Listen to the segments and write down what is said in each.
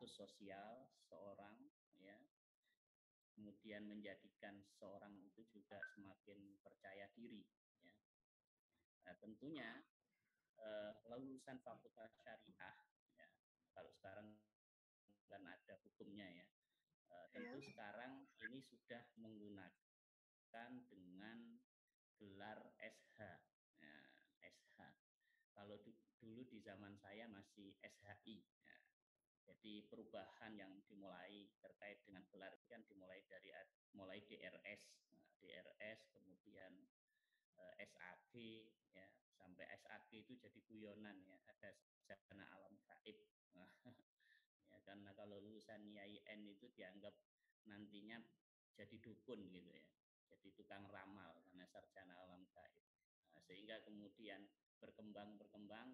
status sosial seorang, ya, kemudian menjadikan seorang itu juga semakin percaya diri, ya. Nah, tentunya lulusan fakultas syariah, ya, kalau sekarang kan ada hukumnya, ya, tentu Ya. sekarang ini sudah menggunakan dengan gelar SH, ya, SH. Kalau dulu di zaman saya masih SHI, ya. Jadi perubahan yang dimulai terkait dengan gelar kan dimulai dari mulai DRS, nah, DRS kemudian SAG, ya, sampai SAG itu jadi guyonan, ya, ada sarjana alam gaib. Nah, ya, karena kalau lulusan IAIN itu dianggap nantinya jadi dukun gitu, ya, jadi tukang ramal karena sarjana alam gaib. Nah, sehingga kemudian berkembang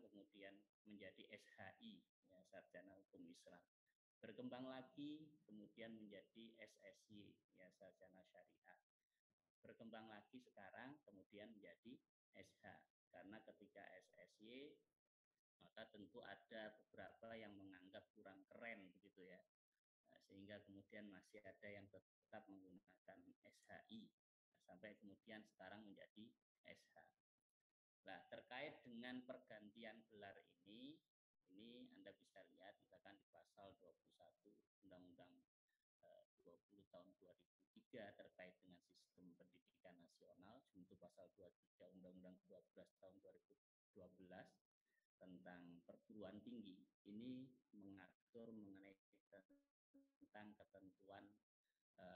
kemudian menjadi SHI, ya, sarjana hukum Islam. Berkembang lagi kemudian menjadi SSY, ya, sarjana syariah. Berkembang lagi sekarang kemudian menjadi SH, karena ketika SSY maka tentu ada beberapa yang menganggap kurang keren begitu, ya. Nah, sehingga kemudian masih ada yang tetap menggunakan SHI, nah, sampai kemudian sekarang menjadi SH. Nah, terkait dengan pergantian gelar ini Anda bisa lihat misalkan di pasal 21 Undang-Undang 20 tahun 2003 terkait dengan sistem pendidikan nasional, junto pasal 23 Undang-Undang 12 tahun 2012 tentang perguruan tinggi. Ini mengatur mengenai tentang ketentuan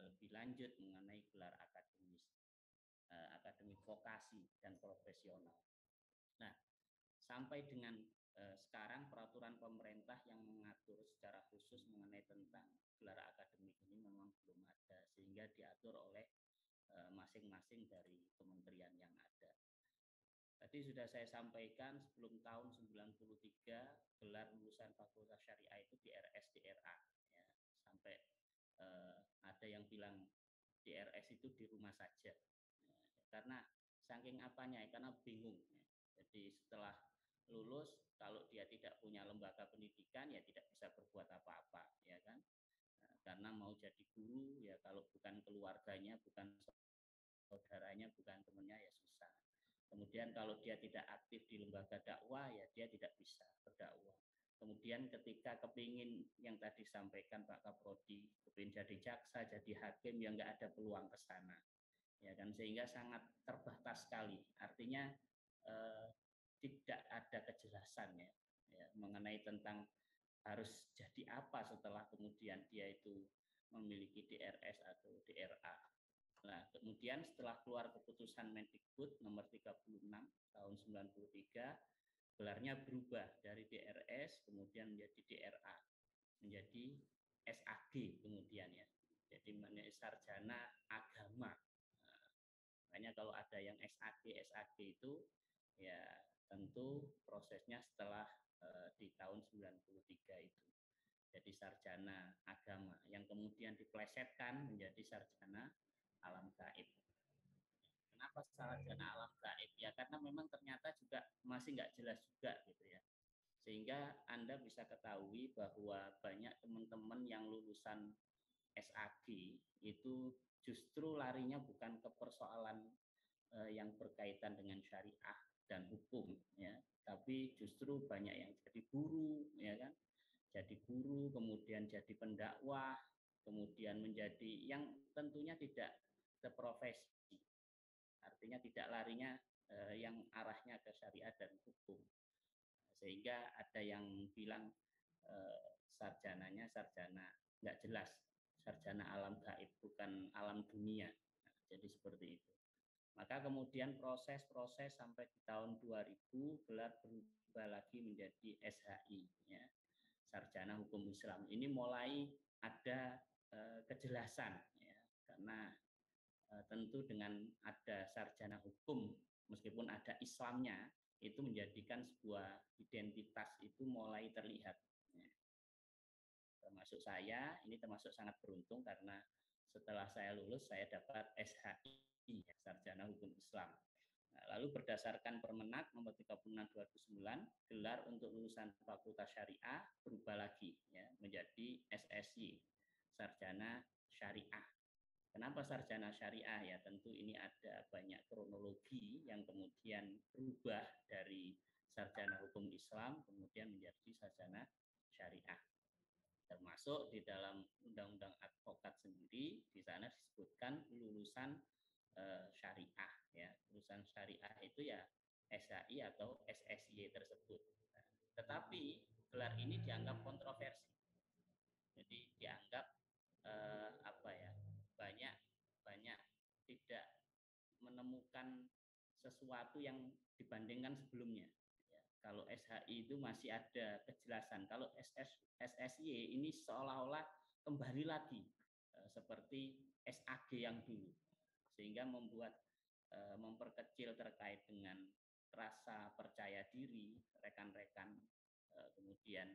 lebih lanjut mengenai gelar akademis, akademik vokasi dan profesional. Nah, sampai dengan sekarang peraturan pemerintah yang mengatur secara khusus mengenai tentang gelar akademik ini memang belum ada, sehingga diatur oleh masing-masing dari kementerian yang ada. Tadi sudah saya sampaikan sebelum tahun 93 gelar lulusan Fakultas Syariah itu DRS DRA, ya, sampai ada yang bilang DRS itu di rumah saja, ya, karena saking apanya, karena bingung, ya. Jadi setelah lulus kalau dia tidak punya lembaga pendidikan ya tidak bisa berbuat apa-apa, ya kan. Nah, karena mau jadi guru ya kalau bukan keluarganya, bukan saudaranya, bukan temannya ya susah. Kemudian kalau dia tidak aktif di lembaga dakwah ya dia tidak bisa berdakwah. Kemudian ketika kepingin yang tadi sampaikan Pak Kaprodi, kepingin jadi jaksa, jadi hakim, ya nggak ada peluang ke sana, ya kan, sehingga sangat terbatas sekali. Artinya tidak ada kejelasan, ya, mengenai tentang harus jadi apa setelah kemudian dia itu memiliki DRS atau DRA. Nah, kemudian setelah keluar keputusan Mendikbud nomor 36 tahun 93, gelarnya berubah dari DRS kemudian menjadi DRA, menjadi SAG kemudian, ya. Jadi menjadi sarjana agama. Nah, makanya kalau ada yang SAG itu ya tentu prosesnya setelah di tahun 93 itu. Jadi sarjana agama yang kemudian diplesetkan menjadi sarjana alam gaib. Kenapa sarjana alam gaib? Ya karena memang ternyata juga masih nggak jelas juga gitu, ya. Sehingga Anda bisa ketahui bahwa banyak teman-teman yang lulusan SAG itu justru larinya bukan ke persoalan yang berkaitan dengan syariah dan hukum, ya, tapi justru banyak yang jadi guru, ya kan, jadi guru, kemudian jadi pendakwah, kemudian menjadi yang tentunya tidak seprofesi, artinya tidak larinya yang arahnya ke syariat dan hukum, sehingga ada yang bilang sarjananya sarjana nggak jelas, sarjana alam gaib bukan alam dunia. Nah, jadi seperti itu. Maka kemudian proses-proses sampai di tahun 2000 gelar berubah lagi menjadi SHI, ya, sarjana hukum Islam. Ini mulai ada kejelasan, ya, karena tentu dengan ada sarjana hukum meskipun ada Islamnya itu menjadikan sebuah identitas itu mulai terlihat, ya. Termasuk saya, ini termasuk sangat beruntung karena setelah saya lulus saya dapat SHI, ya, sarjana hukum Islam. Nah, lalu berdasarkan Permenak nomor 36 2009, gelar untuk lulusan Fakultas Syariah berubah lagi ya menjadi SSY, Sarjana Syariah. Kenapa sarjana syariah ya? Tentu ini ada banyak kronologi yang kemudian berubah dari sarjana hukum Islam kemudian menjadi sarjana syariah. Termasuk di dalam Undang-Undang Advokat sendiri di sana disebutkan lulusan syariah ya. Lulusan syariah itu ya SHI atau SSY tersebut. Nah, tetapi gelar ini dianggap kontroversi. Jadi dianggap apa ya? Banyak banyak tidak menemukan sesuatu yang dibandingkan sebelumnya. Ya, kalau SHI itu masih ada kejelasan. Kalau SSY ini seolah-olah kembali lagi seperti SAG yang dulu, sehingga membuat memperkecil terkait dengan rasa percaya diri rekan-rekan, kemudian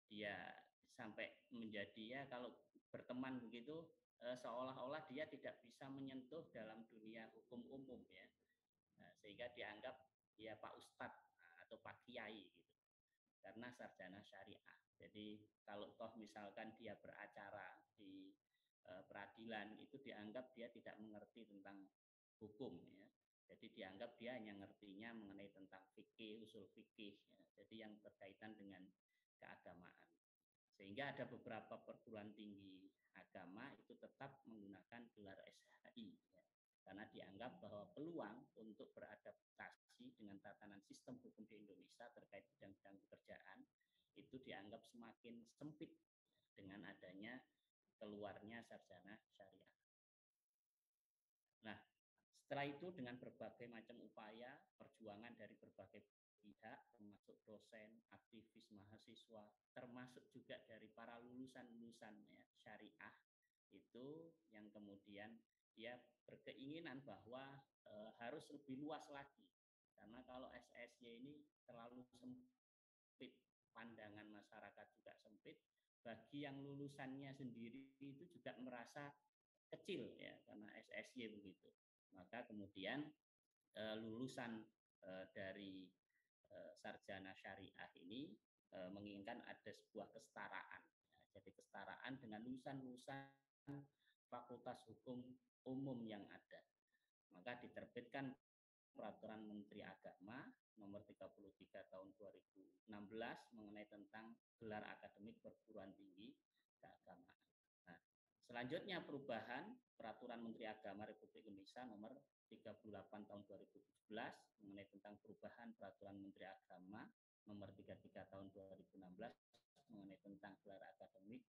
dia sampai menjadi ya kalau berteman begitu seolah-olah dia tidak bisa menyentuh dalam dunia hukum umum ya. Nah, sehingga dianggap ya Pak Ustadz atau Pak Kiai gitu karena sarjana syariah. Jadi kalau toh misalkan dia beracara di peradilan itu dianggap dia tidak mengerti tentang hukum ya. Jadi dianggap dia hanya ngertinya mengenai tentang fikih, usul fikih ya. Jadi yang berkaitan dengan keagamaan. Sehingga ada beberapa perguruan tinggi agama itu tetap menggunakan gelar SHI ya. Karena dianggap bahwa peluang untuk beradaptasi dengan tatanan sistem hukum di Indonesia terkait bidang-bidang pekerjaan itu dianggap semakin sempit dengan adanya keluarnya sarjana syariah. Nah, setelah itu dengan berbagai macam upaya, perjuangan dari berbagai pihak, termasuk dosen, aktivis, mahasiswa, termasuk juga dari para lulusan-lulusan ya, syariah, itu yang kemudian dia berkeinginan bahwa harus lebih luas lagi. Karena kalau SSY ini terlalu sempit, pandangan masyarakat juga sempit, bagi yang lulusannya sendiri itu juga merasa kecil ya karena SSY begitu. Maka kemudian lulusan dari sarjana syariah ini menginginkan ada sebuah kesetaraan. Ya, jadi kesetaraan dengan lulusan-lulusan Fakultas Hukum Umum yang ada. Maka diterbitkan Peraturan Menteri Agama nomor 33 tahun 2016 mengenai tentang gelar akademik perguruan tinggi keagamaan. Nah, selanjutnya perubahan Peraturan Menteri Agama Republik Indonesia nomor 38 tahun 2017 mengenai tentang perubahan Peraturan Menteri Agama nomor 33 tahun 2016 mengenai tentang gelar akademik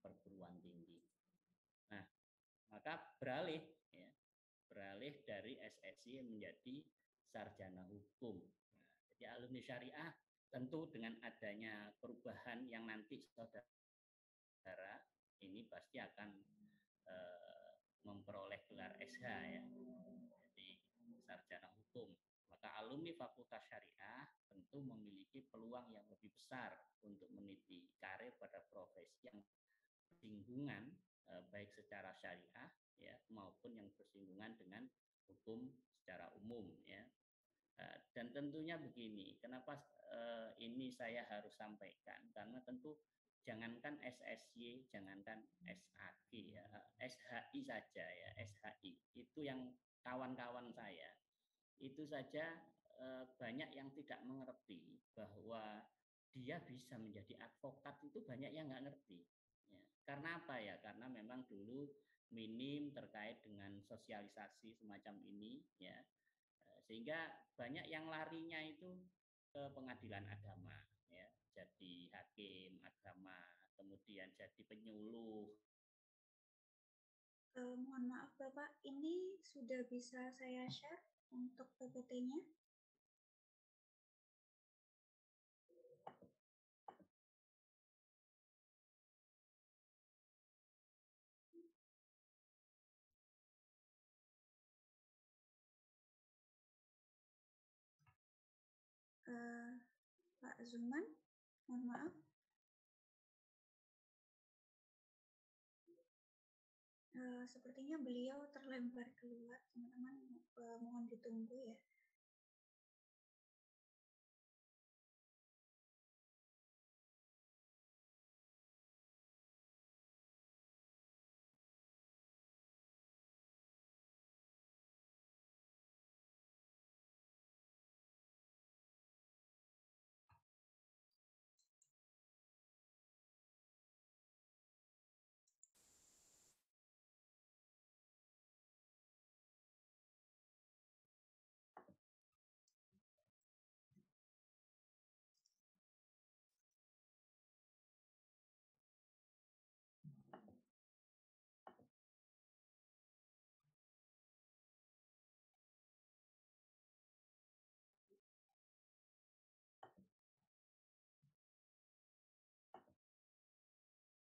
perguruan tinggi. Nah, maka beralih dari SSY menjadi sarjana hukum. Nah, jadi alumni syariah tentu dengan adanya perubahan yang nanti saudara ini pasti akan memperoleh gelar SH ya. Jadi sarjana hukum. Maka alumni Fakultas Syariah tentu memiliki peluang yang lebih besar untuk meniti karir pada profesi yang bersinggungan baik secara syariah ya maupun yang bersinggungan dengan hukum secara umum ya. Dan tentunya begini, kenapa ini saya harus sampaikan karena tentu jangankan SSY, jangankan SAG ya, SHI saja ya, SHI itu yang kawan-kawan saya itu saja banyak yang tidak mengerti bahwa dia bisa menjadi advokat itu banyak yang nggak ngerti. Ya. Karena apa ya? Karena memang dulu minim terkait dengan sosialisasi semacam ini, ya, sehingga banyak yang larinya itu ke pengadilan agama, ya, jadi hakim agama, kemudian jadi penyuluh. Mohon maaf Bapak, ini sudah bisa saya share untuk PPT-nya? Pak Zuman, mohon maaf. Sepertinya beliau terlempar keluar, teman-teman mohon ditunggu ya.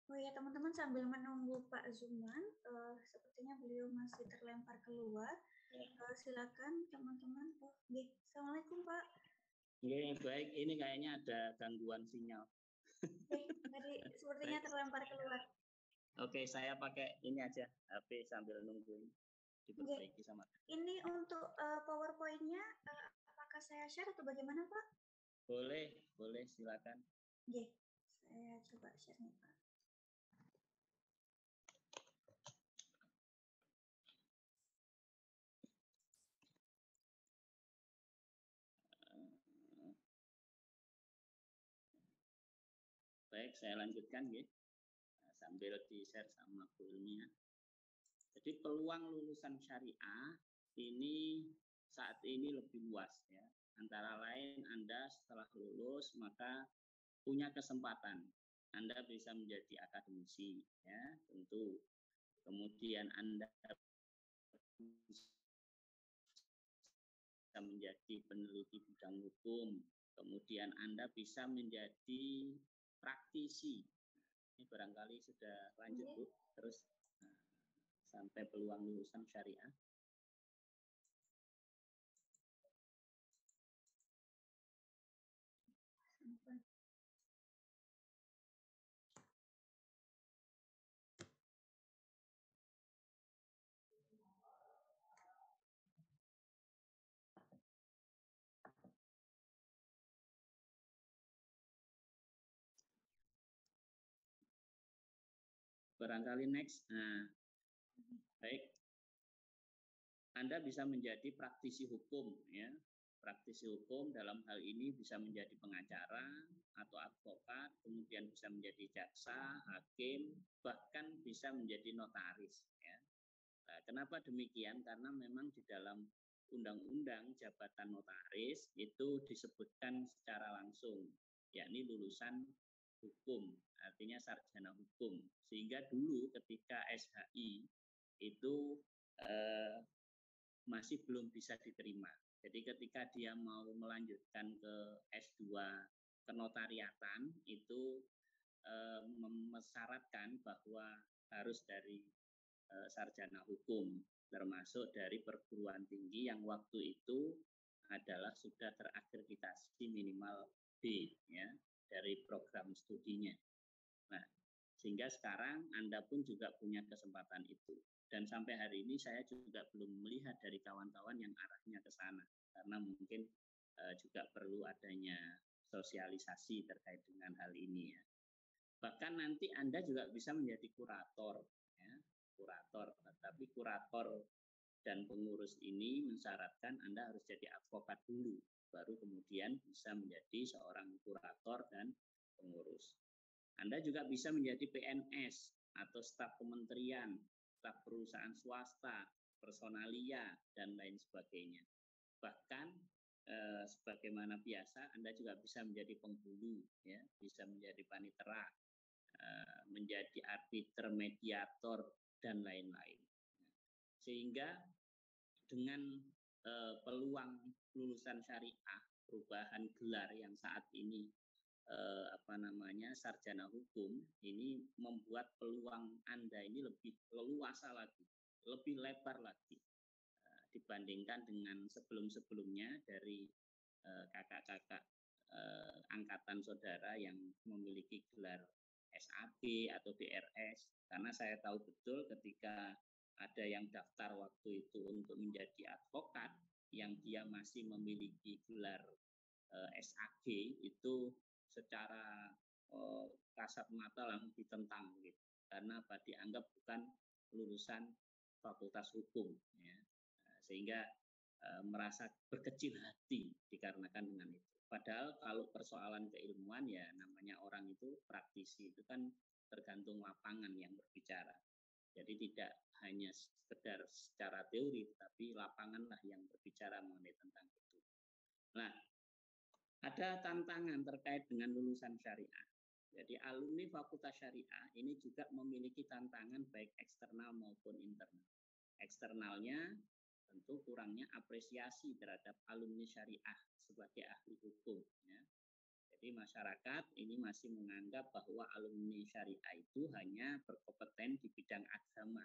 Oh ya teman-teman, sambil menunggu Pak Zuman, sepertinya beliau masih terlempar keluar. Silakan teman-teman. Assalamualaikum Pak. Baik, ini kayaknya ada gangguan sinyal. Tadi sepertinya terlempar keluar. Oke, saya pakai ini aja HP sambil nunggu diperbaiki sama. Ini untuk PowerPoint-nya, apakah saya share atau bagaimana Pak? Boleh silakan. Saya coba share nih Pak. Baik, saya lanjutkan ya. Sambil di-share sama Bu Ilmi ya. Jadi peluang lulusan syariah ini saat ini lebih luas ya. Antara lain Anda setelah lulus maka punya kesempatan Anda bisa menjadi akademisi ya, tentu. Kemudian Anda bisa menjadi peneliti bidang hukum. Kemudian Anda bisa menjadi praktisi. Ini barangkali sudah lanjut Bu, terus sampai peluang lulusan syariah. Barangkali next. Nah, baik. Anda bisa menjadi praktisi hukum ya. Praktisi hukum dalam hal ini bisa menjadi pengacara atau advokat, kemudian bisa menjadi jaksa, hakim, bahkan bisa menjadi notaris ya. Nah, kenapa demikian? Karena memang di dalam undang-undang jabatan notaris itu disebutkan secara langsung, yakni lulusan hukum, artinya sarjana hukum. Sehingga dulu ketika SHI itu masih belum bisa diterima. Jadi ketika dia mau melanjutkan ke S2 kenotariatan itu mensyaratkan bahwa harus dari sarjana hukum, termasuk dari perguruan tinggi yang waktu itu adalah sudah terakreditasi minimal B ya dari program studinya. Nah, sehingga sekarang Anda pun juga punya kesempatan itu. Dan sampai hari ini saya juga belum melihat dari kawan-kawan yang arahnya ke sana, karena mungkin juga perlu adanya sosialisasi terkait dengan hal ini ya. Bahkan nanti Anda juga bisa menjadi kurator, ya, kurator. Tapi kurator dan pengurus ini mensyaratkan Anda harus jadi advokat dulu, baru kemudian bisa menjadi seorang kurator dan pengurus. Anda juga bisa menjadi PNS atau staf kementerian, staf perusahaan swasta, personalia, dan lain sebagainya. Bahkan sebagaimana biasa, Anda juga bisa menjadi penghulu, ya, bisa menjadi panitera, menjadi arbiter, mediator, dan lain-lain. Sehingga dengan peluang lulusan syariah, perubahan gelar yang saat ini sarjana hukum, ini membuat peluang Anda ini lebih leluasa lagi, lebih lebar lagi dibandingkan dengan sebelum-sebelumnya dari kakak-kakak angkatan saudara yang memiliki gelar SAB atau DRS. Karena saya tahu betul ketika ada yang daftar waktu itu untuk menjadi advokat yang dia masih memiliki gelar SAG itu secara kasat mata langsung ditentang gitu. Karena dianggap bukan lulusan fakultas hukum ya. Sehingga merasa berkecil hati dikarenakan dengan itu. Padahal kalau persoalan keilmuan ya namanya orang itu praktisi, itu kan tergantung lapangan yang berbicara. Jadi tidak hanya sekedar secara teori, tapi lapanganlah yang berbicara mengenai tentang itu. Nah, ada tantangan terkait dengan lulusan syariah. Jadi alumni Fakultas Syariah ini juga memiliki tantangan baik eksternal maupun internal. Eksternalnya tentu kurangnya apresiasi terhadap alumni syariah sebagai ahli hukum. Ya. Jadi masyarakat ini masih menganggap bahwa alumni syariah itu hanya berkompeten di bidang agama.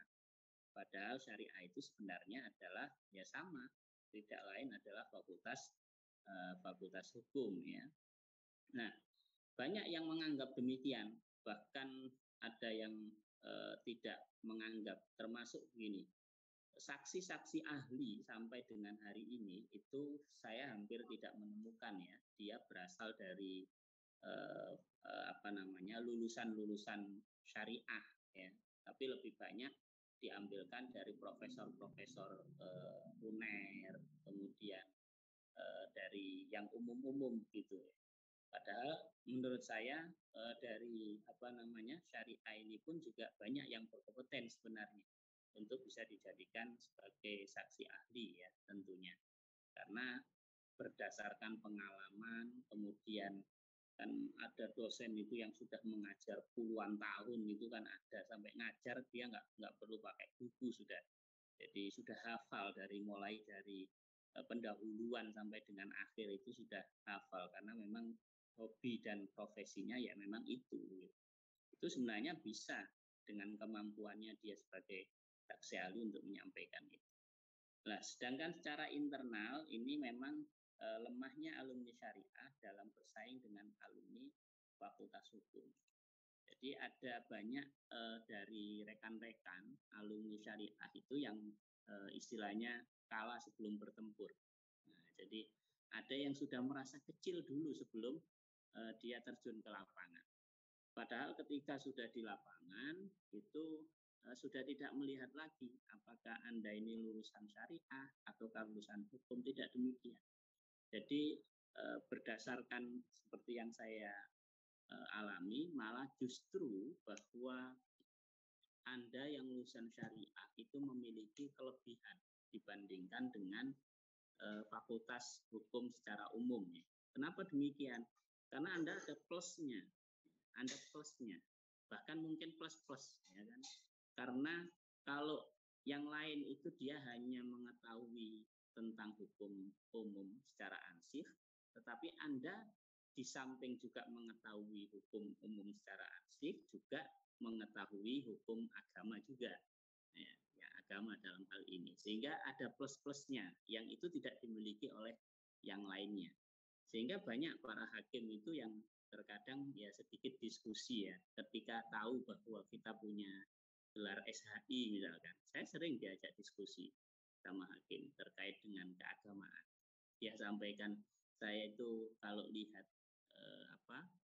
Padahal syariah itu sebenarnya adalah ya sama, tidak lain adalah fakultas hukum ya. Nah, banyak yang menganggap demikian, bahkan ada yang tidak menganggap, termasuk begini. Saksi-saksi ahli sampai dengan hari ini itu saya hampir tidak menemukan ya. Dia berasal dari lulusan-lulusan syariah ya. Tapi lebih banyak diambilkan dari profesor-profesor UNER, kemudian dari yang umum-umum gitu ya. Padahal menurut saya dari syariah ini pun juga banyak yang berkompeten sebenarnya untuk bisa dijadikan sebagai saksi ahli ya tentunya. Karena berdasarkan pengalaman, kemudian kan ada dosen itu yang sudah mengajar puluhan tahun itu kan ada, sampai ngajar dia nggak perlu pakai buku sudah. Jadi sudah hafal mulai dari pendahuluan sampai dengan akhir itu sudah hafal karena memang hobi dan profesinya ya memang itu. Itu sebenarnya bisa dengan kemampuannya dia sebagai saksi ahli untuk menyampaikan itu. Nah, sedangkan secara internal ini memang lemahnya alumni syariah dalam bersaing dengan alumni fakultas hukum. Jadi ada banyak dari rekan-rekan alumni syariah itu yang istilahnya kalah sebelum bertempur. Nah, jadi ada yang sudah merasa kecil dulu sebelum dia terjun ke lapangan. Padahal ketika sudah di lapangan itu sudah tidak melihat lagi apakah Anda ini lulusan syariah atau lulusan hukum, tidak demikian. Jadi berdasarkan seperti yang saya alami, malah justru bahwa Anda yang lulusan syariah itu memiliki kelebihan dibandingkan dengan fakultas hukum secara umum. Ya. Kenapa demikian? Karena Anda ada plusnya, bahkan mungkin plus-plus, ya kan? Karena kalau yang lain itu dia hanya mengetahui tentang hukum umum secara ansih, tetapi Anda di samping juga mengetahui hukum umum secara ansih, juga mengetahui hukum agama juga, ya agama dalam hal ini, sehingga ada plus-plusnya yang itu tidak dimiliki oleh yang lainnya, sehingga banyak para hakim itu yang terkadang ya sedikit diskusi ya ketika tahu bahwa kita punya gelar SHI misalkan. Saya sering diajak diskusi sama hakim terkait dengan keagamaan. Dia sampaikan, saya itu kalau lihat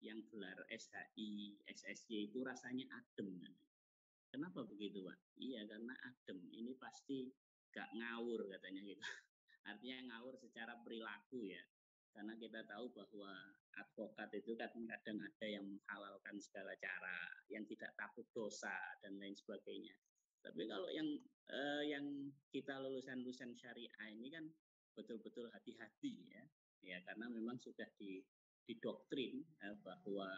yang gelar SHI, SSY itu rasanya adem. Kenapa begitu, Pak? Iya, karena adem. Ini pasti gak ngawur katanya gitu. Artinya ngawur secara perilaku ya. Karena kita tahu bahwa advokat itu kadang-kadang ada yang menghalalkan segala cara, yang tidak takut dosa dan lain sebagainya. Tapi kalau yang kita lulusan syariah ini kan betul-betul hati-hati ya karena memang sudah didoktrin bahwa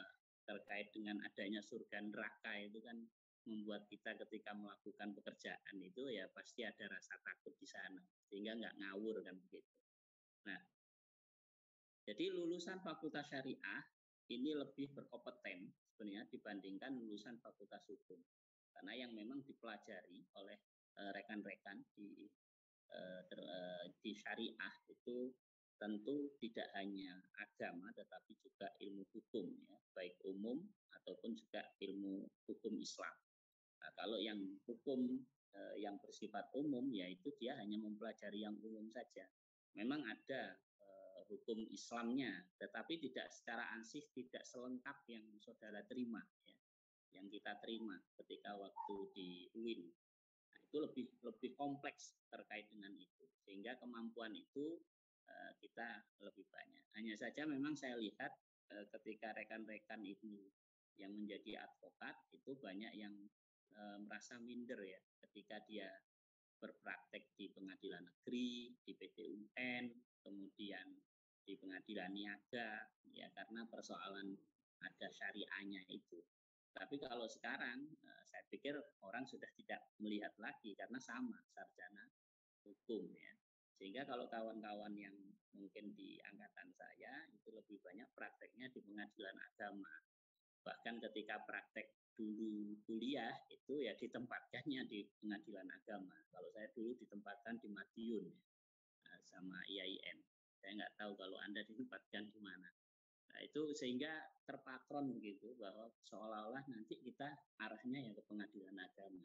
terkait dengan adanya surga neraka itu kan membuat kita ketika melakukan pekerjaan itu ya pasti ada rasa takut di sana, sehingga nggak ngawur kan begitu. Nah, jadi lulusan fakultas syariah ini lebih berkompeten sebenarnya dibandingkan lulusan fakultas hukum. Karena yang memang dipelajari oleh rekan-rekan di syariah itu tentu tidak hanya agama tetapi juga ilmu hukum ya, baik umum ataupun juga ilmu hukum Islam. Nah, kalau yang hukum yang bersifat umum yaitu dia hanya mempelajari yang umum saja. Memang ada hukum Islamnya, tetapi tidak secara ansih, tidak selengkap yang saudara terima, ya, yang kita terima ketika waktu di UIN. Nah, itu lebih kompleks terkait dengan itu, sehingga kemampuan itu kita lebih banyak. Hanya saja memang saya lihat ketika rekan-rekan itu yang menjadi advokat itu banyak yang merasa minder ya ketika dia berpraktek di pengadilan negeri, di PT UN, kemudian di pengadilan niaga, ya karena persoalan ada syariahnya itu. Tapi kalau sekarang, saya pikir orang sudah tidak melihat lagi karena sama sarjana hukum ya. Sehingga kalau kawan-kawan yang mungkin di angkatan saya itu lebih banyak prakteknya di pengadilan agama. Bahkan ketika praktek dulu kuliah itu ya ditempatkannya di pengadilan agama. Kalau saya dulu ditempatkan di Madiun ya, sama IAIN. Saya nggak tahu kalau Anda ditempatkan di mana. Nah itu sehingga terpatron begitu bahwa seolah-olah nanti kita arahnya ya ke pengadilan agama.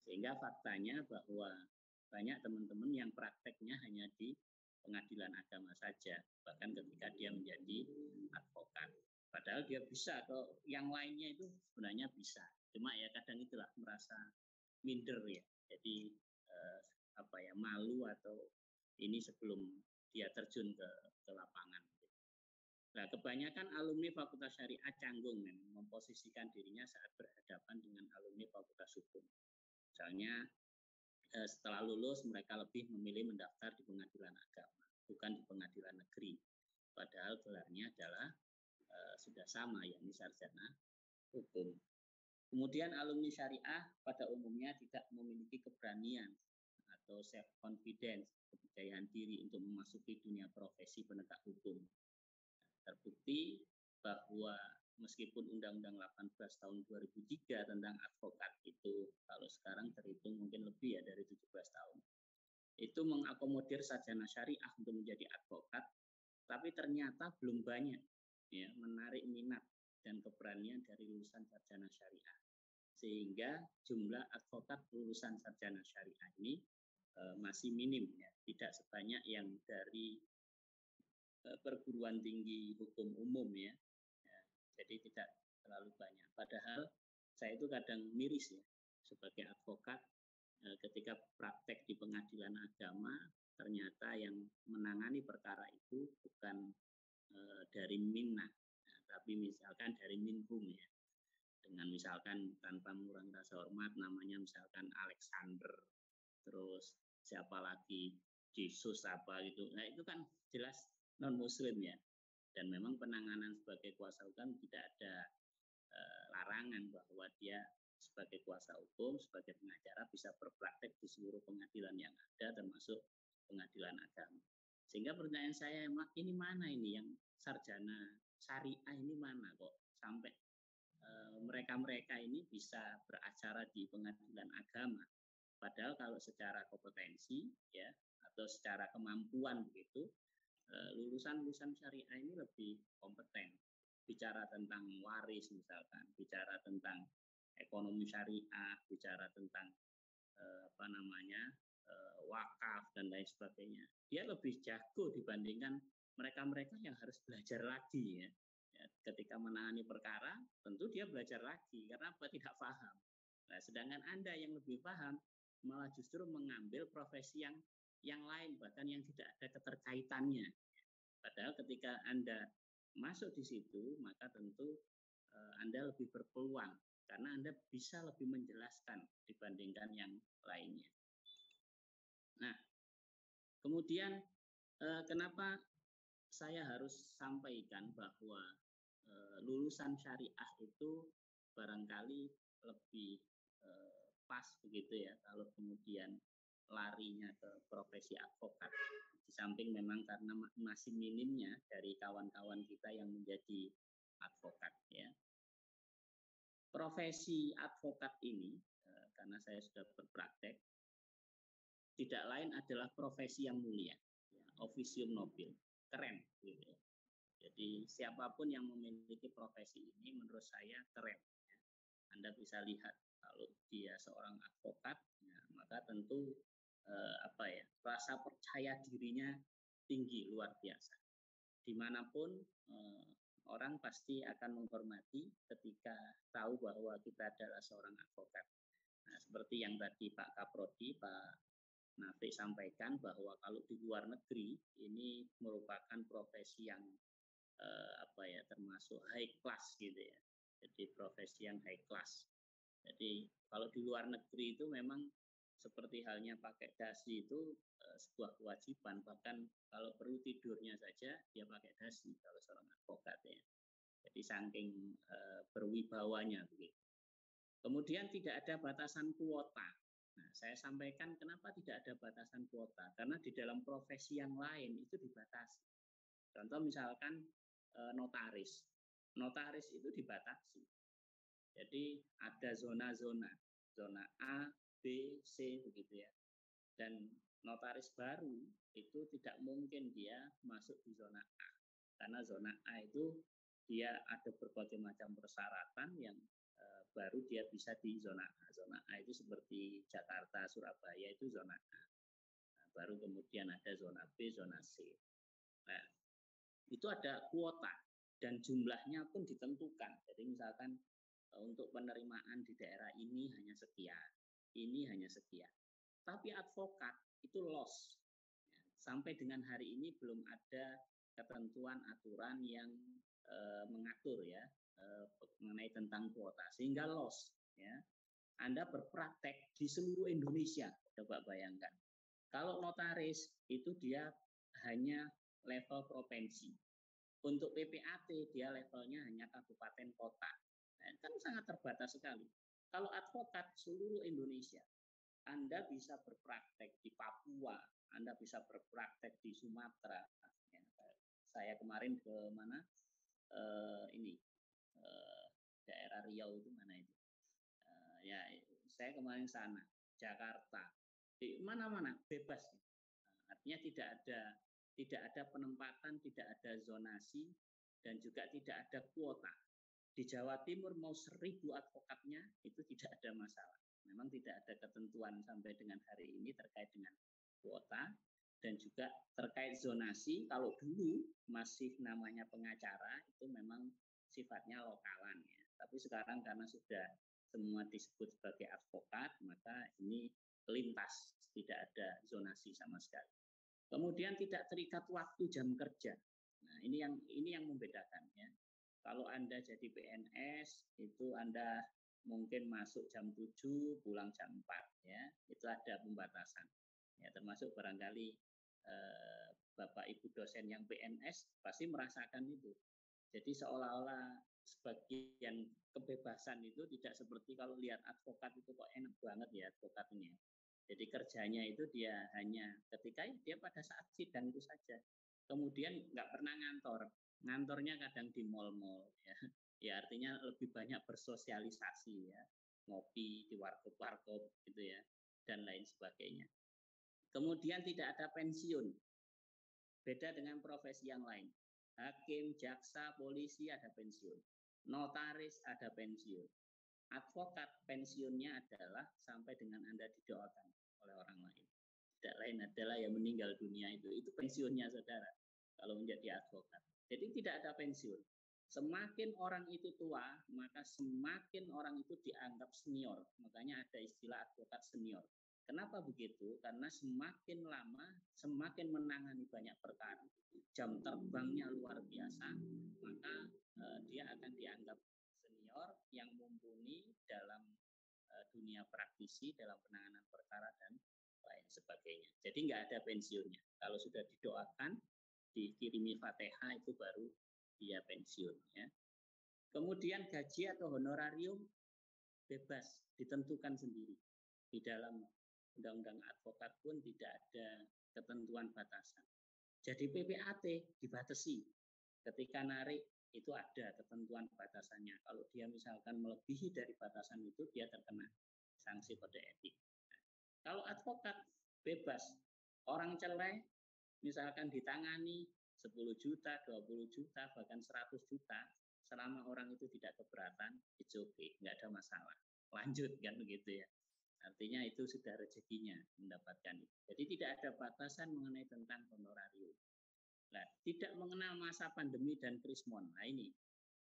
Sehingga faktanya bahwa banyak teman-teman yang prakteknya hanya di pengadilan agama saja, bahkan ketika dia menjadi advokat. Padahal dia bisa ke yang lainnya itu sebenarnya bisa. Cuma ya kadang itulah merasa minder ya. Jadi malu atau ini sebelum dia terjun ke lapangan. Nah, kebanyakan alumni Fakultas Syariah canggung memang memposisikan dirinya saat berhadapan dengan alumni Fakultas Hukum. Misalnya setelah lulus mereka lebih memilih mendaftar di pengadilan agama, bukan di pengadilan negeri. Padahal gelarnya adalah sudah sama, yakni sarjana hukum. Kemudian alumni syariah pada umumnya tidak memiliki keberanian atau self confidence, kepercayaan diri untuk memasuki dunia profesi penegak hukum. Terbukti bahwa meskipun Undang-Undang 18 tahun 2003 tentang advokat itu kalau sekarang terhitung mungkin lebih ya dari 17 tahun. Itu mengakomodir sarjana syariah untuk menjadi advokat, tapi ternyata belum banyak ya menarik minat dan keberanian dari lulusan sarjana syariah. Sehingga jumlah advokat lulusan sarjana syariah ini masih minim ya, tidak sebanyak yang dari perguruan tinggi hukum umum ya. Jadi tidak terlalu banyak. Padahal saya itu kadang miris ya sebagai advokat ketika praktek di pengadilan agama ternyata yang menangani perkara itu bukan dari Minna, tapi misalkan dari Minhum ya. Dengan misalkan tanpa mengurangi rasa hormat namanya misalkan Alexander, terus siapa lagi Yesus apa gitu. Nah itu kan jelas non muslim ya, dan memang penanganan sebagai kuasa hukum tidak ada larangan bahwa dia sebagai kuasa hukum, sebagai pengacara bisa berpraktek di seluruh pengadilan yang ada termasuk pengadilan agama. Sehingga pertanyaan saya, ini mana ini yang sarjana syariah ini mana kok sampai mereka-mereka ini bisa beracara di pengadilan agama. Padahal kalau secara kompetensi ya atau secara kemampuan begitu lulusan-lulusan syariah ini lebih kompeten bicara tentang waris misalkan, bicara tentang ekonomi syariah, bicara tentang wakaf dan lain sebagainya. Dia lebih jago dibandingkan mereka-mereka yang harus belajar lagi ya. Ketika menangani perkara, tentu dia belajar lagi karena apa? Tidak paham. Nah, sedangkan Anda yang lebih paham malah justru mengambil profesi yang lain bahkan yang tidak ada keterkaitannya. Padahal ketika Anda masuk di situ, maka tentu Anda lebih berpeluang karena Anda bisa lebih menjelaskan dibandingkan yang lainnya. Nah, kemudian kenapa saya harus sampaikan bahwa lulusan syariah itu barangkali lebih pas begitu ya kalau kemudian larinya ke profesi advokat. Di samping memang karena masih minimnya dari kawan-kawan kita yang menjadi advokat ya. Profesi advokat ini karena saya sudah berpraktek tidak lain adalah profesi yang mulia, ya, officium nobile, keren gitu ya. Jadi siapapun yang memiliki profesi ini menurut saya keren. Ya. Anda bisa lihat kalau dia seorang advokat, ya, maka tentu rasa percaya dirinya tinggi luar biasa. Dimanapun orang pasti akan menghormati ketika tahu bahwa kita adalah seorang advokat. Nah, seperti yang tadi Pak Kaprodi, Pak Nafi sampaikan bahwa kalau di luar negeri ini merupakan profesi yang termasuk high class gitu ya. Jadi profesi yang high class. Jadi kalau di luar negeri itu memang seperti halnya pakai dasi itu sebuah kewajiban, bahkan kalau perlu tidurnya saja dia pakai dasi kalau seorang advokat ya. Jadi saking berwibawanya begitu. Kemudian tidak ada batasan kuota. Nah, saya sampaikan kenapa tidak ada batasan kuota, karena di dalam profesi yang lain itu dibatasi. Contoh misalkan notaris. Notaris itu dibatasi. Jadi ada zona-zona, zona A, B, C begitu ya. Dan notaris baru itu tidak mungkin dia masuk di zona A. Karena zona A itu dia ada berbagai macam persyaratan yang baru dia bisa di zona A. Zona A itu seperti Jakarta, Surabaya itu zona A. Nah, baru kemudian ada zona B, zona C. Nah, itu ada kuota dan jumlahnya pun ditentukan. Jadi misalkan untuk penerimaan di daerah ini hanya sekian, ini hanya sekian. Tapi advokat itu loss. Sampai dengan hari ini belum ada ketentuan aturan yang mengatur ya mengenai tentang kuota, sehingga loss ya. Anda berpraktek di seluruh Indonesia, coba bayangkan. Kalau notaris itu dia hanya level provinsi. Untuk PPAT dia levelnya hanya kabupaten kota. Nah, kan sangat terbatas sekali. Kalau advokat seluruh Indonesia, Anda bisa berpraktek di Papua, Anda bisa berpraktek di Sumatera. Ya, saya kemarin ke mana? Daerah Riau itu mana itu? Ya, saya kemarin sana, Jakarta, di mana-mana bebas. Artinya tidak ada penempatan, tidak ada zonasi, dan juga tidak ada kuota. Di Jawa Timur mau 1.000 advokatnya itu tidak ada masalah. Memang tidak ada ketentuan sampai dengan hari ini terkait dengan kuota dan juga terkait zonasi. Kalau dulu masih namanya pengacara itu memang sifatnya lokalan ya. Tapi sekarang karena sudah semua disebut sebagai advokat, maka ini lintas, tidak ada zonasi sama sekali. Kemudian tidak terikat waktu jam kerja. Nah, ini yang membedakan ya. Kalau Anda jadi PNS, itu Anda mungkin masuk jam 7, pulang jam 4 ya. Itu ada pembatasan. Ya, termasuk barangkali Bapak Ibu dosen yang PNS pasti merasakan itu. Jadi seolah-olah sebagian kebebasan itu tidak seperti kalau lihat advokat itu kok enak banget ya advokat ini. Jadi kerjanya itu dia hanya ketika dia pada saat sidang itu saja. Kemudian nggak pernah ngantor. Ngantornya kadang di mal-mal ya. Ya artinya lebih banyak bersosialisasi ya. Ngopi di warkop-warkop gitu ya dan lain sebagainya. Kemudian tidak ada pensiun. Beda dengan profesi yang lain. Hakim, jaksa, polisi ada pensiun. Notaris ada pensiun. Advokat pensiunnya adalah sampai dengan Anda didoakan oleh orang lain. Tidak lain adalah yang meninggal dunia itu pensiunnya saudara kalau menjadi advokat. Jadi tidak ada pensiun. Semakin orang itu tua, maka semakin orang itu dianggap senior. Makanya ada istilah advokat senior. Kenapa begitu? Karena semakin lama, semakin menangani banyak perkara, jam terbangnya luar biasa, maka dia akan dianggap senior yang mumpuni dalam dunia praktisi, dalam penanganan perkara dan lain sebagainya. Jadi nggak ada pensiunnya. Kalau sudah didoakan, dikirimi Fatihah itu baru dia pensiun. Ya. Kemudian gaji atau honorarium bebas, ditentukan sendiri. Di dalam Undang-Undang Advokat pun tidak ada ketentuan batasan. Jadi PPAT dibatasi. Ketika narik itu ada ketentuan batasannya. Kalau dia misalkan melebihi dari batasan itu, dia terkena sanksi kode etik. Nah, kalau advokat bebas, orang cerai misalkan ditangani 10 juta, 20 juta, bahkan 100 juta, selama orang itu tidak keberatan, it's okay, nggak ada masalah. Lanjut kan begitu ya. Artinya itu sudah rezekinya mendapatkan itu. Jadi tidak ada batasan mengenai tentang honorarium. Nah, tidak mengenal masa pandemi dan krismon. Nah ini,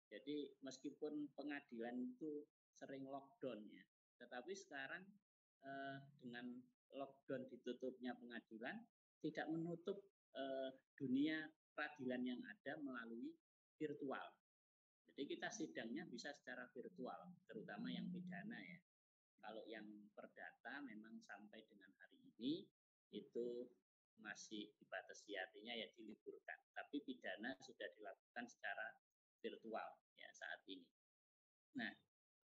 jadi meskipun pengadilan itu sering lockdown ya, tetapi sekarang dengan lockdown ditutupnya pengadilan tidak menutup dunia peradilan yang ada melalui virtual. Jadi kita sidangnya bisa secara virtual, terutama yang pidana ya. Kalau yang perdata memang sampai dengan hari ini itu masih dibatasi, artinya ya diliburkan. Tapi pidana sudah dilakukan secara virtual ya saat ini. Nah,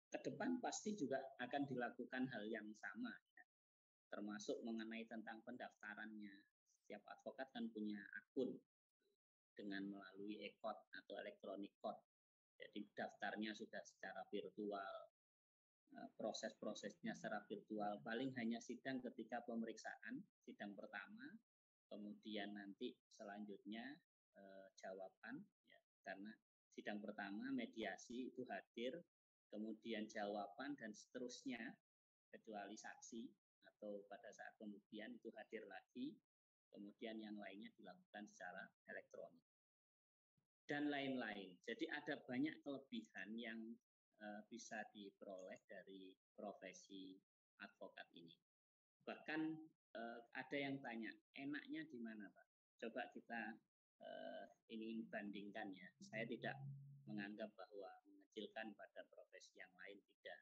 ke depan pasti juga akan dilakukan hal yang sama. Ya. termasuk mengenai tentang pendaftarannya. Setiap advokat kan punya akun dengan melalui e-code atau electronic code. Jadi daftarnya sudah secara virtual, proses-prosesnya secara virtual. Paling hanya sidang ketika pemeriksaan, sidang pertama, kemudian nanti selanjutnya jawaban, ya, karena sidang pertama mediasi itu hadir, kemudian jawaban dan seterusnya, kecuali saksi atau pada saat pembuktian itu hadir lagi, kemudian yang lainnya dilakukan secara elektronik dan lain-lain. Jadi ada banyak kelebihan yang bisa diperoleh dari profesi advokat ini. Bahkan ada yang tanya, enaknya di mana, Pak? Coba kita ini bandingkan ya. Saya tidak menganggap bahwa mengecilkan pada profesi yang lain, tidak.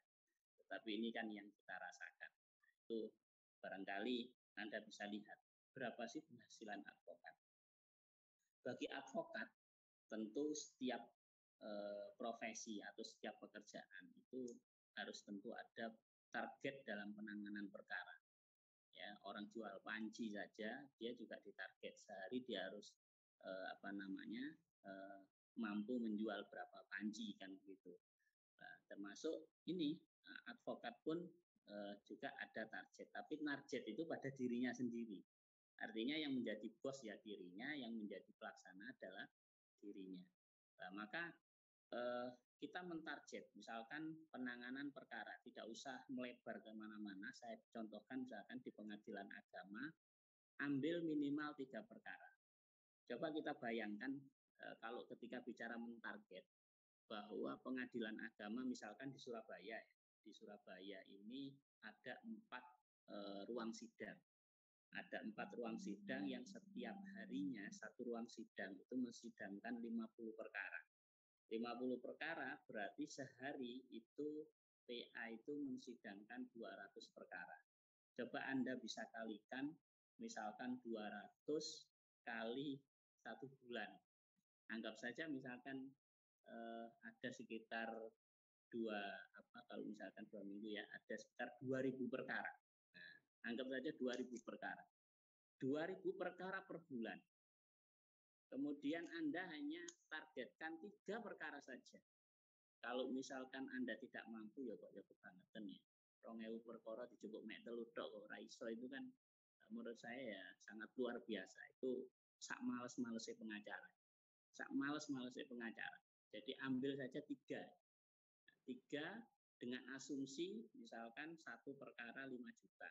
Tetapi ini kan yang kita rasakan. Itu barangkali Anda bisa lihat berapa sih penghasilan advokat. Bagi advokat, tentu setiap profesi atau setiap pekerjaan itu harus tentu ada target dalam penanganan perkara. Ya, orang jual panci saja dia juga ditarget sehari dia harus mampu menjual berapa panci kan begitu. Nah, termasuk ini advokat pun juga ada target, tapi target itu pada dirinya sendiri. Artinya yang menjadi bos ya dirinya, yang menjadi pelaksana adalah dirinya. Nah, maka kita mentarget, misalkan penanganan perkara tidak usah melebar kemana-mana. Saya contohkan misalkan di pengadilan agama, ambil minimal 3 perkara. Coba kita bayangkan kalau ketika bicara mentarget bahwa pengadilan agama misalkan di Surabaya, di Surabaya ini ada 4 ruang sidang. Ada 4 ruang sidang yang setiap harinya satu ruang sidang itu mensidangkan 50 perkara. 50 perkara berarti sehari itu PA itu mensidangkan 200 perkara. Coba Anda bisa kalikan misalkan 200 kali 1 bulan. Anggap saja misalkan ada sekitar kalau misalkan 2 minggu ya, ada sekitar 2.000 perkara. Nah, anggap saja 2.000 perkara. 2.000 perkara per bulan. Kemudian Anda hanya targetkan 3 perkara saja. Kalau misalkan Anda tidak mampu ya kok ya kebangetan ya. 2.000 perkara dijupuk mek telu tok kok ora iso, itu kan menurut saya ya sangat luar biasa. Itu sak males-malese pengacara. Sak males-malese pengacara. Jadi ambil saja 3. 3 dengan asumsi misalkan 1 perkara 5 juta.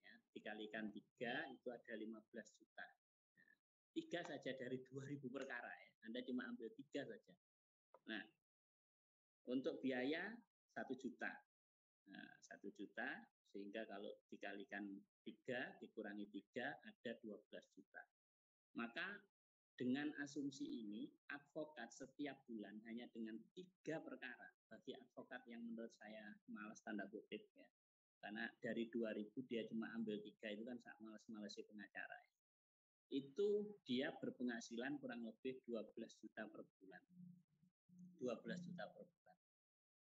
Ya, dikalikan 3 itu ada 15 juta. 3 saja dari 2.000 perkara ya. Anda cuma ambil 3 saja. Nah, untuk biaya 1 juta. Nah, 1 juta sehingga kalau dikalikan 3 dikurangi 3 ada 12 juta. Maka dengan asumsi ini advokat setiap bulan hanya dengan 3 perkara. Bagi advokat yang menurut saya malas tanda kutip ya. Karena dari 2.000 dia cuma ambil 3 itu kan sak males-malesi pengacara ya. Itu dia berpenghasilan kurang lebih 12 juta per bulan. 12 juta per bulan.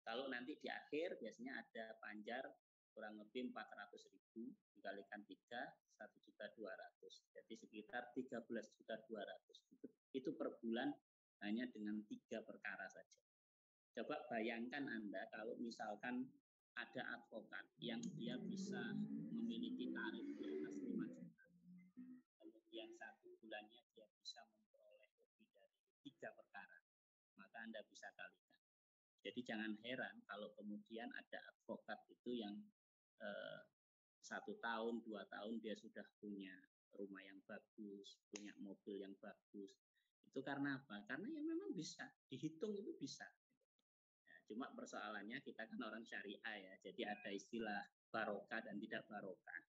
Kalau nanti di akhir biasanya ada panjar kurang lebih 400.000 dikalikan 3, 1.200.000. Jadi sekitar 13.200.000. Itu per bulan hanya dengan 3 perkara saja. Coba bayangkan Anda kalau misalkan ada advokat yang dia bisa memiliki tarif di atas 5 juta. Kemudian 1 bulannya dia bisa memperoleh lebih dari 3 perkara. Maka Anda bisa kalikan. Jadi jangan heran kalau kemudian ada advokat itu yang 1 tahun, 2 tahun dia sudah punya rumah yang bagus, punya mobil yang bagus. Itu karena apa? Karena ya memang bisa, dihitung itu bisa. Ya, cuma persoalannya kita kan orang syariah ya, jadi ada istilah barokah dan tidak barokah.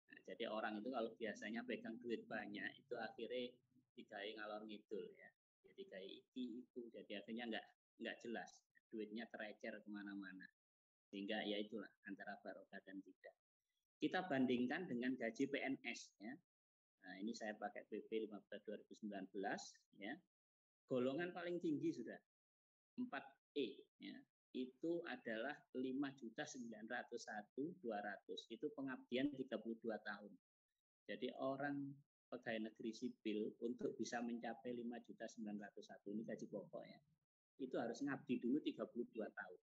Nah, jadi orang itu kalau biasanya pegang duit banyak, itu akhirnya digawe ngalor ngidul ya. Jadi kayak itu, jadi akhirnya nggak jelas. Duitnya terecer kemana-mana. Sehingga ya itulah antara barokah dan tidak. Kita bandingkan dengan gaji PNS ya. Nah, ini saya pakai PP 15/2019 ya. Golongan paling tinggi sudah 4E ya. itu adalah 5.901.200. Itu pengabdian 32 tahun. Jadi orang pegawai negeri sipil untuk bisa mencapai 5.901 ini gaji pokoknya, itu harus ngabdi dulu 32 tahun.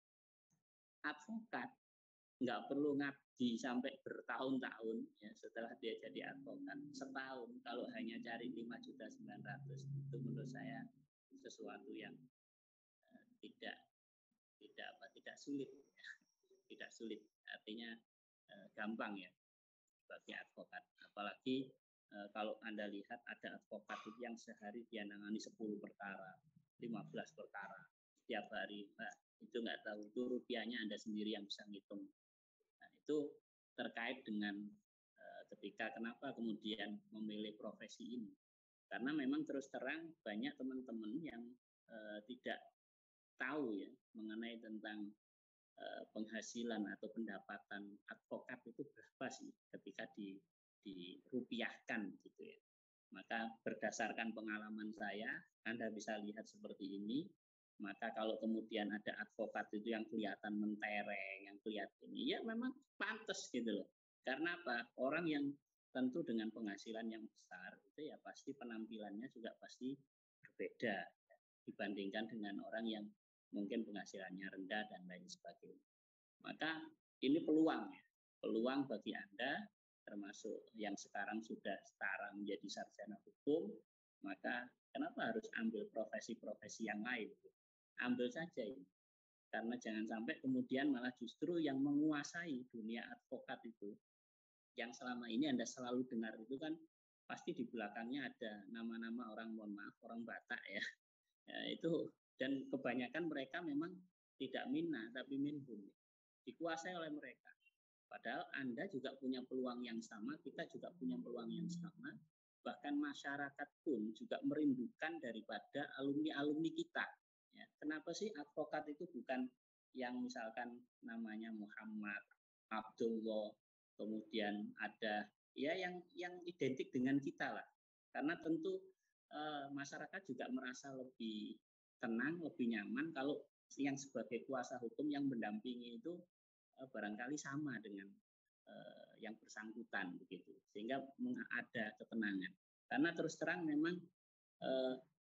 Advokat nggak perlu ngabdi sampai bertahun-tahun ya, setelah dia jadi advokat setahun kalau hanya cari 5.900.000, itu menurut saya sesuatu yang tidak sulit ya. Tidak sulit, artinya gampang ya bagi advokat. Apalagi kalau Anda lihat ada advokat yang sehari dia nangani 10 perkara, 15 perkara setiap hari, Pak, itu nggak tahu, itu rupiahnya Anda sendiri yang bisa ngitung. Nah, itu terkait dengan ketika kenapa kemudian memilih profesi ini. Karena memang terus terang banyak teman-teman yang tidak tahu ya mengenai tentang penghasilan atau pendapatan advokat itu berapa sih ketika dirupiahkan gitu ya. Maka berdasarkan pengalaman saya, Anda bisa lihat seperti ini. Maka kalau kemudian ada advokat itu yang kelihatan mentereng, yang kelihatan ini, ya memang pantas gitu loh. Karena apa? Orang yang tentu dengan penghasilan yang besar itu ya pasti penampilannya juga pasti berbeda ya, dibandingkan dengan orang yang mungkin penghasilannya rendah dan lain sebagainya. Maka ini peluang ya, peluang bagi Anda termasuk yang sekarang sudah setara menjadi sarjana hukum, maka kenapa harus ambil profesi-profesi yang lain? Ambil saja ini. Karena jangan sampai kemudian malah justru yang menguasai dunia advokat itu, yang selama ini Anda selalu dengar itu kan pasti di belakangnya ada nama-nama orang, mohon maaf, orang Batak ya. Ya itu, dan kebanyakan mereka memang tidak minna tapi minhum, dikuasai oleh mereka. Padahal Anda juga punya peluang yang sama, kita juga punya peluang yang sama. Bahkan masyarakat pun juga merindukan daripada alumni-alumni kita. Ya, kenapa sih advokat itu bukan yang misalkan namanya Muhammad, Abdullah, kemudian ada ya yang identik dengan kita lah. Karena tentu masyarakat juga merasa lebih tenang, lebih nyaman kalau yang sebagai kuasa hukum yang mendampingi itu barangkali sama dengan yang bersangkutan begitu, sehingga ada ketenangan. Karena terus terang memang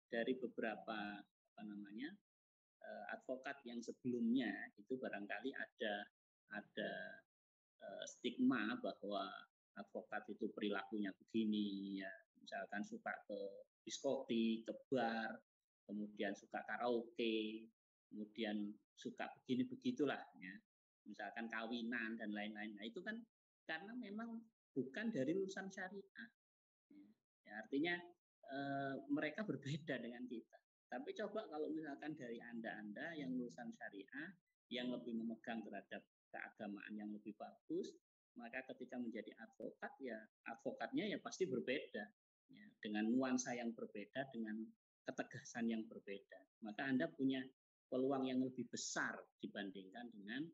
dari beberapa advokat yang sebelumnya itu barangkali ada stigma bahwa advokat itu perilakunya begini ya, misalkan suka ke diskotik, ke bar, kemudian suka karaoke, kemudian suka begini begitulah ya, misalkan kawinan dan lain-lain. Nah itu kan karena memang bukan dari lulusan syariah ya, artinya mereka berbeda dengan kita. Tapi coba kalau misalkan dari Anda yang lulusan syariah, yang lebih memegang terhadap keagamaan yang lebih bagus, maka ketika menjadi advokat ya advokatnya ya pasti berbeda ya, dengan nuansa yang berbeda, dengan ketegasan yang berbeda. Maka Anda punya peluang yang lebih besar dibandingkan dengan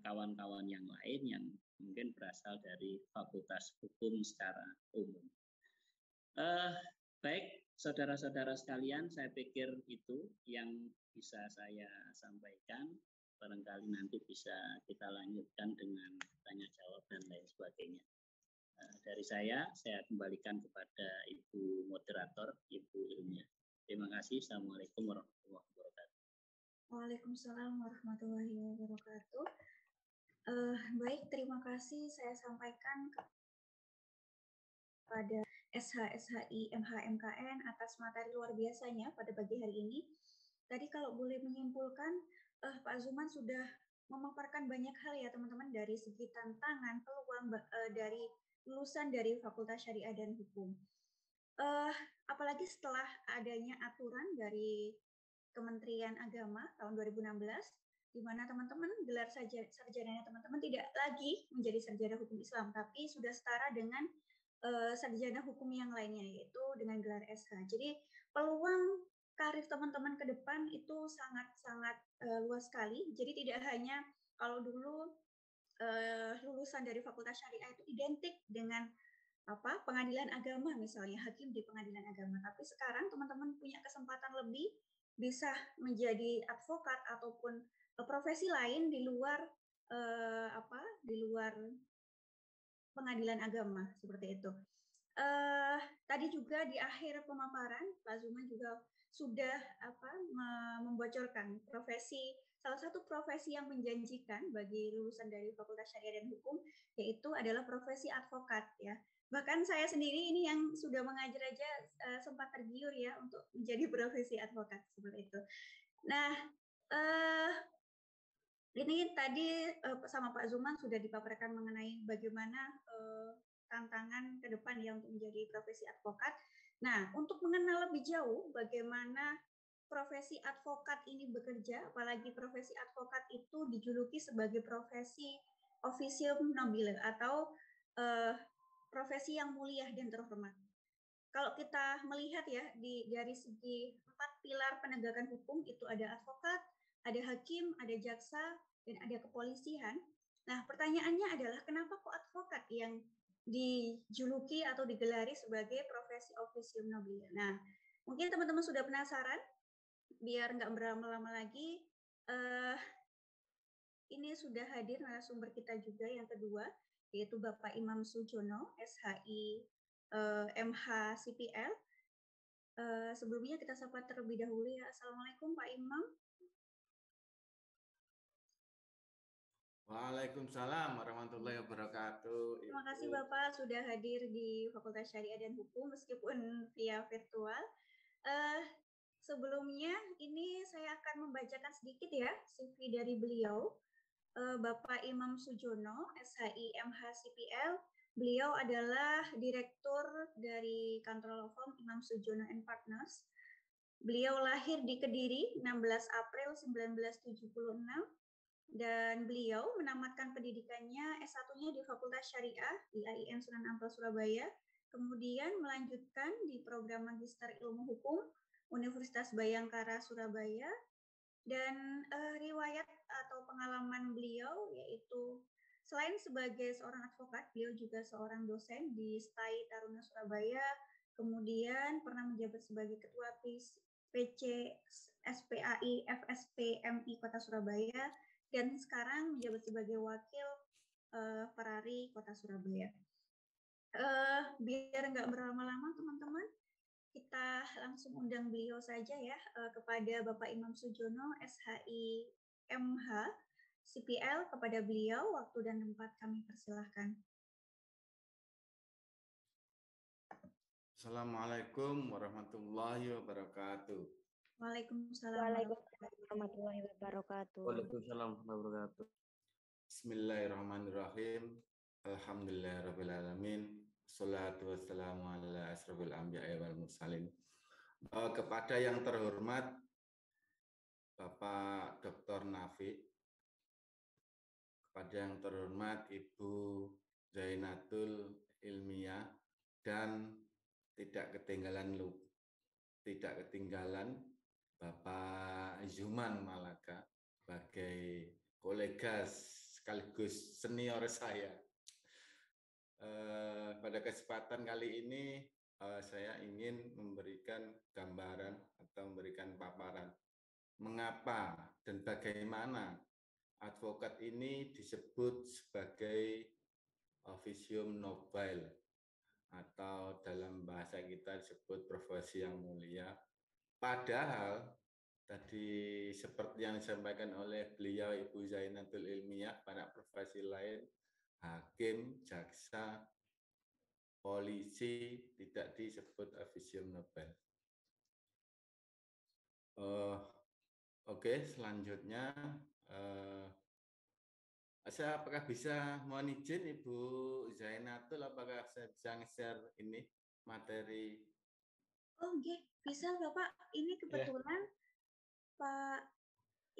kawan-kawan yang lain yang mungkin berasal dari fakultas hukum secara umum. Baik, saudara-saudara sekalian, saya pikir itu yang bisa saya sampaikan. Barangkali nanti bisa kita lanjutkan dengan tanya jawab dan lain sebagainya. Dari saya kembalikan kepada Ibu Moderator, Ibu Ilmiah. Terima kasih. Assalamualaikum warahmatullahi wabarakatuh. Waalaikumsalam warahmatullahi wabarakatuh. Baik, terima kasih saya sampaikan kepada SH-SHI MH-MKN atas materi luar biasanya pada pagi hari ini. Tadi kalau boleh menyimpulkan, Pak Zuman sudah memaparkan banyak hal ya teman-teman, dari segi tantangan, peluang dari lulusan dari Fakultas Syariah dan Hukum. Apalagi setelah adanya aturan dari Kementerian Agama tahun 2016, di mana teman-teman gelar sarjananya teman-teman tidak lagi menjadi sarjana hukum Islam, tapi sudah setara dengan sarjana hukum yang lainnya, yaitu dengan gelar SH. Jadi peluang karir teman-teman ke depan itu sangat-sangat luas sekali. Jadi tidak hanya kalau dulu lulusan dari Fakultas Syariah itu identik dengan pengadilan agama, misalnya hakim di pengadilan agama, tapi sekarang teman-teman punya kesempatan lebih bisa menjadi advokat ataupun profesi lain di luar di luar pengadilan agama seperti itu. Tadi juga di akhir pemaparan Pak Zuman juga sudah membocorkan salah satu profesi yang menjanjikan bagi lulusan dari Fakultas Syariah dan Hukum yaitu adalah profesi advokat ya. Bahkan saya sendiri ini yang sudah mengajar aja sempat tergiur ya untuk menjadi profesi advokat seperti itu. Nah, ini tadi sama Pak Zuman sudah dipaparkan mengenai bagaimana tantangan ke depan ya untuk menjadi profesi advokat. Nah, untuk mengenal lebih jauh bagaimana profesi advokat ini bekerja, apalagi profesi advokat itu dijuluki sebagai profesi officium nobile atau profesi yang mulia dan terhormat. Kalau kita melihat ya dari segi 4 pilar penegakan hukum itu ada advokat, ada hakim, ada jaksa, dan ada kepolisian. Nah, pertanyaannya adalah kenapa kok advokat yang dijuluki atau digelari sebagai profesi officium nobile? Nah, mungkin teman-teman sudah penasaran, biar nggak berlama-lama lagi, ini sudah hadir narasumber kita juga yang kedua, yaitu Bapak Imam Sujono, SHI MH CPL. Sebelumnya kita sapa terlebih dahulu ya. Assalamualaikum Pak Imam. Waalaikumsalam warahmatullahi wabarakatuh. Terima kasih Bapak sudah hadir di Fakultas Syariah dan Hukum meskipun via virtual. Sebelumnya ini saya akan membacakan sedikit ya CV dari beliau. Bapak Imam Sujono, SHI MH CPL. Beliau adalah direktur dari kantor law firm Imam Sujono and Partners. Beliau lahir di Kediri 16 April 1976 dan beliau menamatkan pendidikannya S1-nya di Fakultas Syariah di IAIN Sunan Ampel Surabaya, kemudian melanjutkan di program Magister Ilmu Hukum Universitas Bayangkara Surabaya, dan riwayat atau pengalaman beliau yaitu selain sebagai seorang advokat, beliau juga seorang dosen di STAI Taruna Surabaya, kemudian pernah menjabat sebagai Ketua PC SPAI FSP MI Kota Surabaya, dan sekarang menjabat sebagai Wakil Perari Kota Surabaya. Biar nggak berlama-lama teman-teman, kita langsung undang beliau saja ya kepada Bapak Imam Sujono, SHI MH CPL. Kepada beliau waktu dan tempat kami persilahkan. Assalamualaikum warahmatullahi wabarakatuh. Waalaikumsalam warahmatullahi wabarakatuh. Waalaikumsalam warahmatullahi wabarakatuh. Bismillahirrahmanirrahim. Alhamdulillahirrahmanirrahim. Salatu wassalamu ala asrafil anbiya'i wal mursalin. Kepada yang terhormat Bapak Dr. Nafi, kepada yang terhormat Ibu Zainatul Ilmiah, dan tidak ketinggalan Bapak Zuman Malaka sebagai kolega sekaligus senior saya. Pada kesempatan kali ini saya ingin memberikan gambaran atau memberikan paparan mengapa dan bagaimana advokat ini disebut sebagai officium nobile atau dalam bahasa kita disebut profesi yang mulia. Padahal tadi seperti yang disampaikan oleh beliau Ibu Zainatul Ilmiah, pada profesi lain hakim, jaksa, polisi tidak disebut officium nobile. Oke, selanjutnya saya apakah bisa mohon izin Ibu Zainatul, apakah saya bisa nge-share ini materi? Oh, okay. Bisa Bapak. Ini kebetulan Pak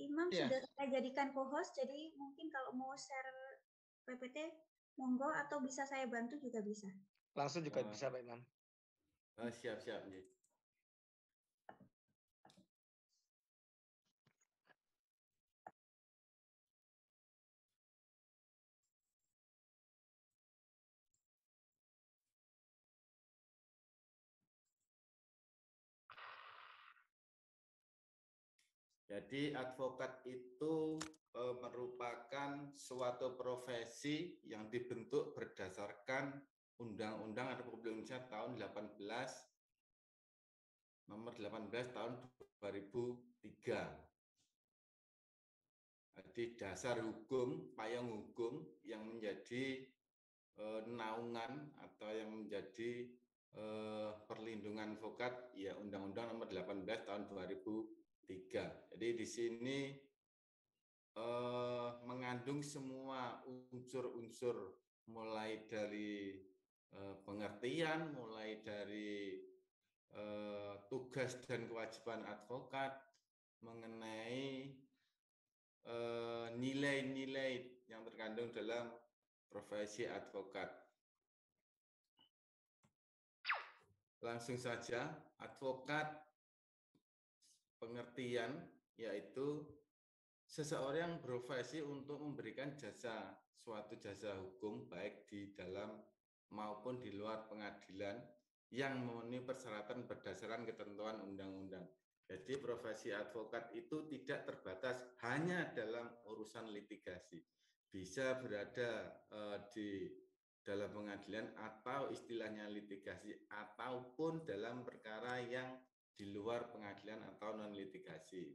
Imam sudah saya jadikan co-host, jadi mungkin kalau mau share PPT, monggo, atau bisa saya bantu juga bisa. Langsung juga bisa Pak Imam. Siap. Jadi advokat itu merupakan suatu profesi yang dibentuk berdasarkan Undang-Undang Republik Indonesia tahun nomor 18 tahun 2003. Jadi dasar hukum, payung hukum yang menjadi naungan atau yang menjadi perlindungan advokat ya Undang-Undang nomor 18 tahun 2003. Jadi di sini mengandung semua unsur-unsur mulai dari pengertian, mulai dari tugas dan kewajiban advokat mengenai nilai-nilai yang terkandung dalam profesi advokat. Langsung saja, advokat pengertian yaitu seseorang yang berprofesi untuk memberikan suatu jasa hukum baik di dalam maupun di luar pengadilan yang memenuhi persyaratan berdasarkan ketentuan undang-undang. Jadi profesi advokat itu tidak terbatas hanya dalam urusan litigasi. Bisa berada di dalam pengadilan atau istilahnya litigasi ataupun dalam perkara yang di luar pengadilan atau non-litigasi.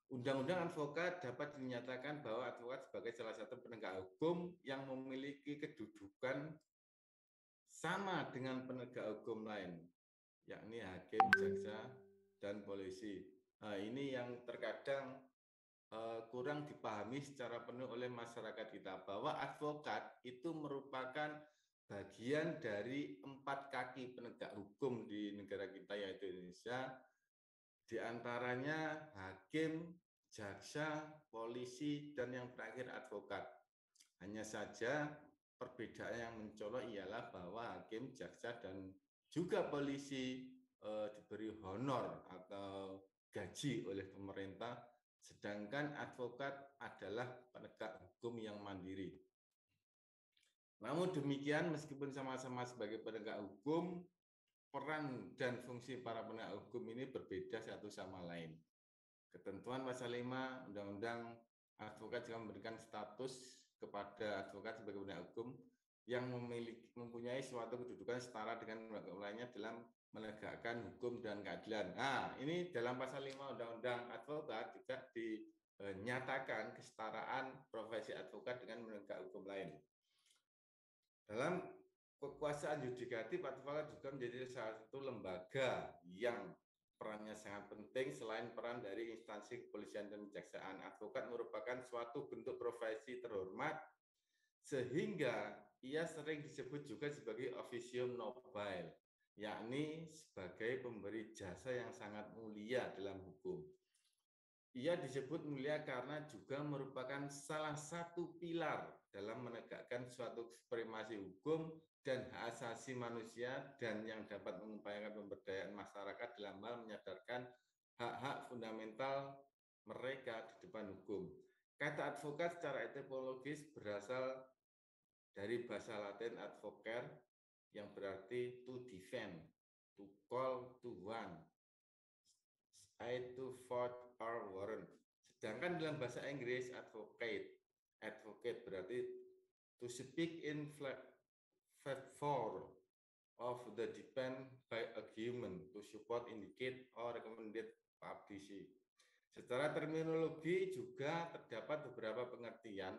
Undang-undang advokat dapat dinyatakan bahwa advokat sebagai salah satu penegak hukum yang memiliki kedudukan sama dengan penegak hukum lain, yakni hakim, jaksa, dan polisi. Nah, ini yang terkadang kurang dipahami secara penuh oleh masyarakat kita, bahwa advokat itu merupakan bagian dari 4 kaki penegak hukum di negara kita yaitu Indonesia, di antaranya hakim, jaksa, polisi, dan yang terakhir advokat. Hanya saja perbedaan yang mencolok ialah bahwa hakim, jaksa, dan juga polisi diberi honor atau gaji oleh pemerintah, sedangkan advokat adalah penegak hukum yang mandiri. Namun demikian, meskipun sama-sama sebagai penegak hukum, peran dan fungsi para penegak hukum ini berbeda satu sama lain. Ketentuan pasal 5 Undang-Undang Advokat juga memberikan status kepada advokat sebagai penegak hukum yang mempunyai suatu kedudukan setara dengan penegak hukum lainnya dalam menegakkan hukum dan keadilan. Nah, ini dalam pasal 5 Undang-Undang Advokat juga dinyatakan kesetaraan profesi advokat dengan penegak hukum lain. Dalam kekuasaan yudikatif, advokat juga menjadi salah satu lembaga yang perannya sangat penting selain peran dari instansi kepolisian dan kejaksaan. Advokat merupakan suatu bentuk profesi terhormat sehingga ia sering disebut juga sebagai officium nobile, yakni sebagai pemberi jasa yang sangat mulia dalam hukum. Ia disebut mulia karena juga merupakan salah satu pilar dalam menegakkan suatu supremasi hukum dan hak asasi manusia dan yang dapat mengupayakan pemberdayaan masyarakat dalam hal menyadarkan hak-hak fundamental mereka di depan hukum. Kata advokat secara etimologis berasal dari bahasa Latin advocare yang berarti to defend, to call to one, to vote or warrant. Sedangkan dalam bahasa Inggris advocate berarti to speak in favor of the defense by argument, to support, indicate, or recommended publicity. Secara terminologi juga terdapat beberapa pengertian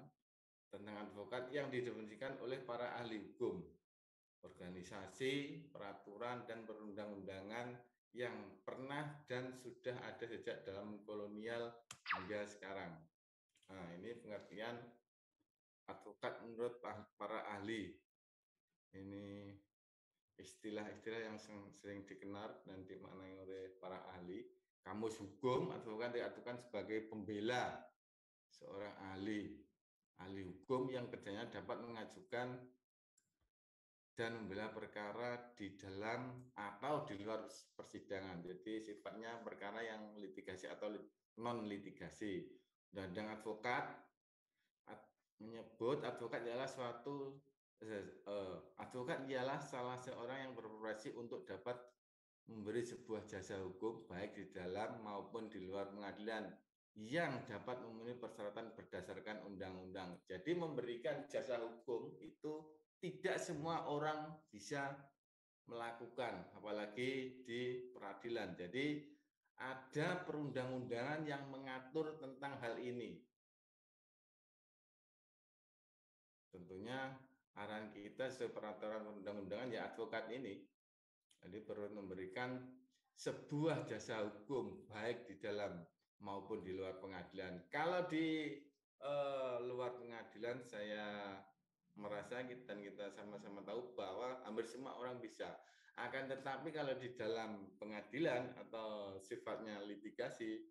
tentang advokat yang didefinisikan oleh para ahli hukum, organisasi, peraturan, dan perundang-undangan yang pernah dan sudah ada sejak dalam kolonial hingga sekarang. Nah, ini pengertian advokat menurut para ahli. Ini istilah-istilah yang sering dikenal dan dimaknai oleh para ahli. Kamus hukum, advokat diartikan sebagai pembela, seorang ahli hukum yang kerjanya dapat mengajukan dan membela perkara di dalam atau di luar persidangan. Jadi sifatnya perkara yang litigasi atau non-litigasi. Undang-undang advokat menyebut advokat ialah salah seorang yang berprofesi untuk dapat memberi sebuah jasa hukum baik di dalam maupun di luar pengadilan yang dapat memenuhi persyaratan berdasarkan undang-undang. Jadi memberikan jasa hukum itu tidak semua orang bisa melakukan, apalagi di peradilan. Jadi ada perundang-undangan yang mengatur tentang hal ini. Tentunya arahan kita sesuai peraturan perundang-undangan ya advokat ini. Jadi perlu memberikan sebuah jasa hukum baik di dalam maupun di luar pengadilan. Kalau di luar pengadilan saya merasa dan kita sama-sama tahu bahwa hampir semua orang bisa. Akan tetapi kalau di dalam pengadilan atau sifatnya litigasi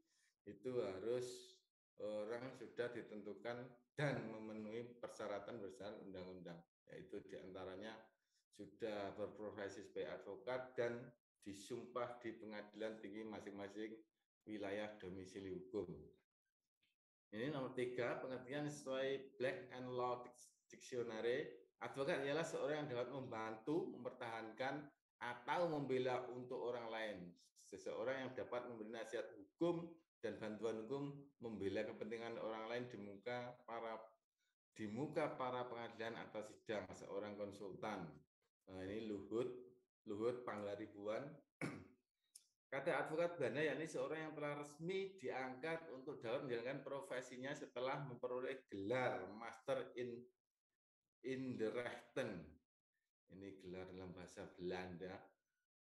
itu harus orang sudah ditentukan dan memenuhi persyaratan berdasarkan undang-undang, yaitu diantaranya sudah berprofesi sebagai advokat dan disumpah di pengadilan tinggi masing-masing wilayah domisili hukum. Ini nomor 3, pengertian sesuai Black and Law Dictionary. Advokat ialah seorang yang dapat membantu, mempertahankan, atau membela untuk orang lain. Seseorang yang dapat memberi nasihat hukum dan bantuan hukum membela kepentingan orang lain di muka para pengadilan atau sidang. Seorang konsultan. Nah, ini Luhut Panggaribuan. Kata advokat Belanda yakni seorang yang telah resmi diangkat untuk dapat menjalankan profesinya setelah memperoleh gelar Master in the Rechten. Ini gelar dalam bahasa Belanda.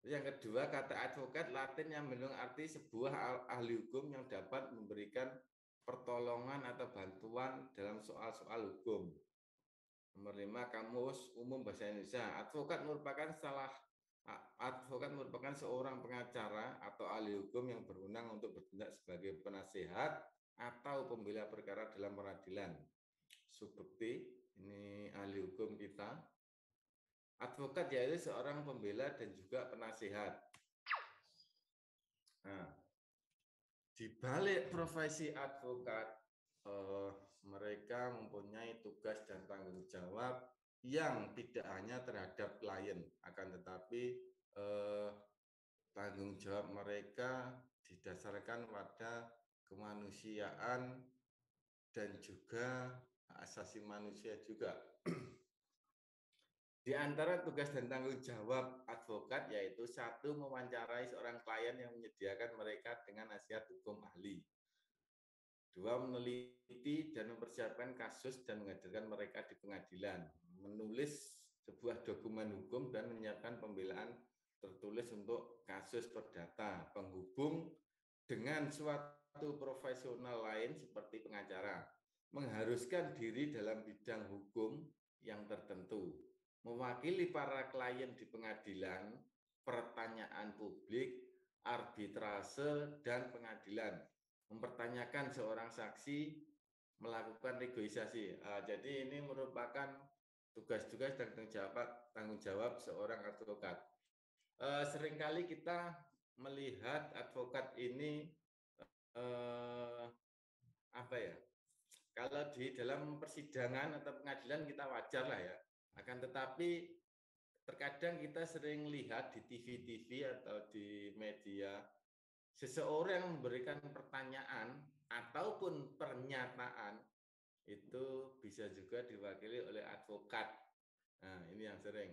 Yang kedua, kata advokat Latin yang mengandung arti sebuah ahli hukum yang dapat memberikan pertolongan atau bantuan dalam soal-soal hukum. Nomor 5, Kamus Umum Bahasa Indonesia. Advokat merupakan seorang pengacara atau ahli hukum yang berwenang untuk bertindak sebagai penasehat atau pembela perkara dalam peradilan. Subekti, ini ahli hukum kita. Advokat yaitu seorang pembela dan juga penasehat. Nah, di balik profesi advokat, mereka mempunyai tugas dan tanggung jawab yang tidak hanya terhadap klien, akan tetapi tanggung jawab mereka didasarkan pada kemanusiaan dan juga hak asasi manusia juga. Di antara tugas dan tanggung jawab advokat yaitu 1, mewawancarai seorang klien yang menyediakan mereka dengan nasihat hukum ahli. 2, meneliti dan mempersiapkan kasus dan menghadirkan mereka di pengadilan. Menulis sebuah dokumen hukum dan menyiapkan pembelaan tertulis untuk kasus perdata. Penghubung dengan suatu profesional lain seperti pengacara. Mengharuskan diri dalam bidang hukum yang tertentu. Mewakili para klien di pengadilan, pertanyaan publik, arbitrase, dan pengadilan. Mempertanyakan seorang saksi, melakukan negosiasi. Jadi ini merupakan tugas-tugas dan tanggung jawab seorang advokat. Seringkali kita melihat advokat ini kalau di dalam persidangan atau pengadilan kita wajar lah ya. Akan tetapi terkadang kita sering lihat di TV-TV atau di media seseorang memberikan pertanyaan ataupun pernyataan itu bisa juga diwakili oleh advokat. Nah, ini yang sering.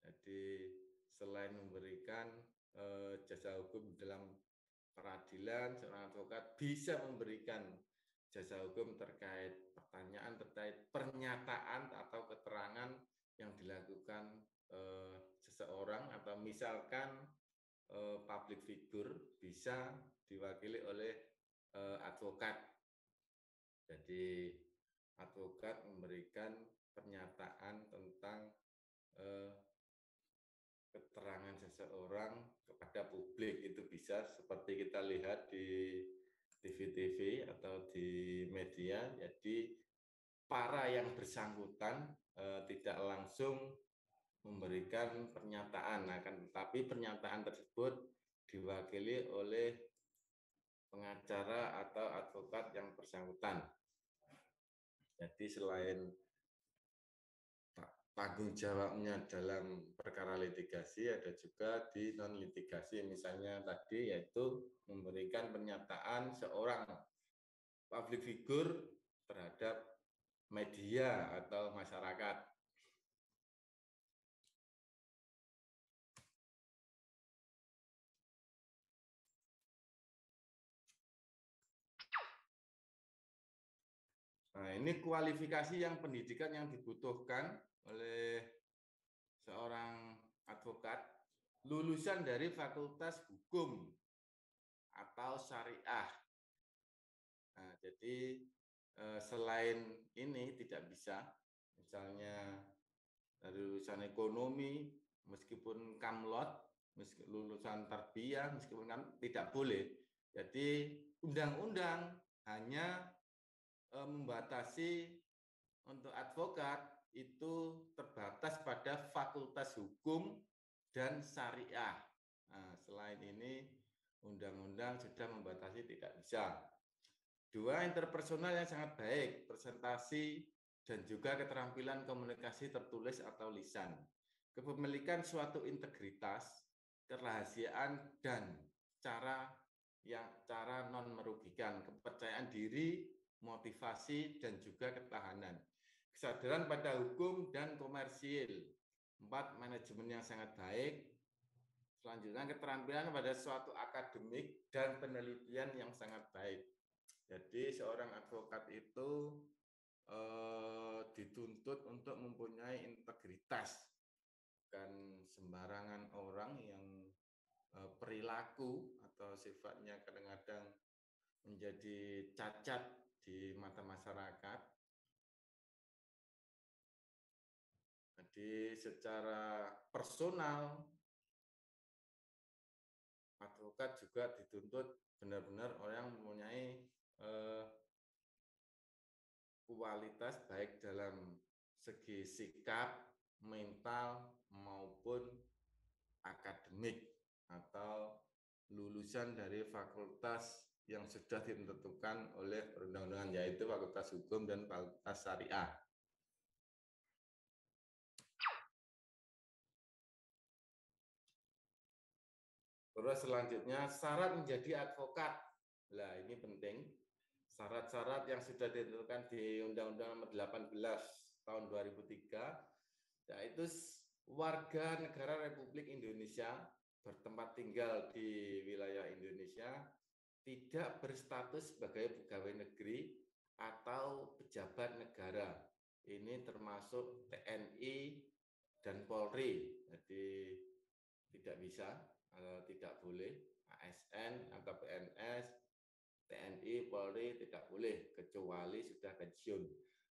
Jadi selain memberikan jasa hukum dalam peradilan, seorang advokat bisa memberikan jasa hukum terkait pertanyaan, terkait pernyataan atau keterangan yang dilakukan seseorang atau misalkan public figure bisa diwakili oleh advokat. Jadi advokat memberikan pernyataan tentang keterangan seseorang kepada publik, itu bisa seperti kita lihat di TV-TV atau di media. Jadi para yang bersangkutan tidak langsung memberikan pernyataan, akan tetapi pernyataan tersebut diwakili oleh pengacara atau advokat yang bersangkutan. Jadi selain tanggung jawabnya dalam perkara litigasi, ada juga di non litigasi, misalnya tadi yaitu memberikan pernyataan seorang public figure terhadap media atau masyarakat. Nah, ini kualifikasi yang pendidikan yang dibutuhkan oleh seorang advokat lulusan dari Fakultas Hukum atau Syariah. Nah, jadi selain ini tidak bisa, misalnya dari lulusan ekonomi, meskipun kamlot, lulusan tarbiyah, meskipun kan tidak boleh. Jadi undang-undang hanya membatasi untuk advokat itu terbatas pada Fakultas Hukum dan Syariah. Nah, selain ini undang-undang sudah membatasi tidak bisa. 2, interpersonal yang sangat baik, presentasi dan juga keterampilan komunikasi tertulis atau lisan. Kepemilikan suatu integritas, kerahasiaan dan cara non merugikan, kepercayaan diri, motivasi dan juga ketahanan. Kesadaran pada hukum dan komersil. 4, manajemen yang sangat baik. Selanjutnya keterampilan pada suatu akademik dan penelitian yang sangat baik. Jadi seorang advokat itu dituntut untuk mempunyai integritas, bukan sembarangan orang yang perilaku atau sifatnya kadang-kadang menjadi cacat di mata masyarakat. Jadi secara personal advokat juga dituntut benar-benar orang yang mempunyai kualitas baik dalam segi sikap, mental maupun akademik atau lulusan dari fakultas yang sudah ditentukan oleh perundang-undangan, yaitu Fakultas Hukum dan Fakultas Syariah. Terus selanjutnya syarat menjadi advokat. Nah, ini penting. Syarat-syarat yang sudah ditentukan di Undang-Undang Nomor 18 tahun 2003, yaitu warga negara Republik Indonesia bertempat tinggal di wilayah Indonesia, tidak berstatus sebagai pegawai negeri atau pejabat negara. Ini termasuk TNI dan Polri. Jadi tidak bisa, tidak boleh. ASN atau PNS, TNI, Polri tidak boleh, kecuali sudah pensiun.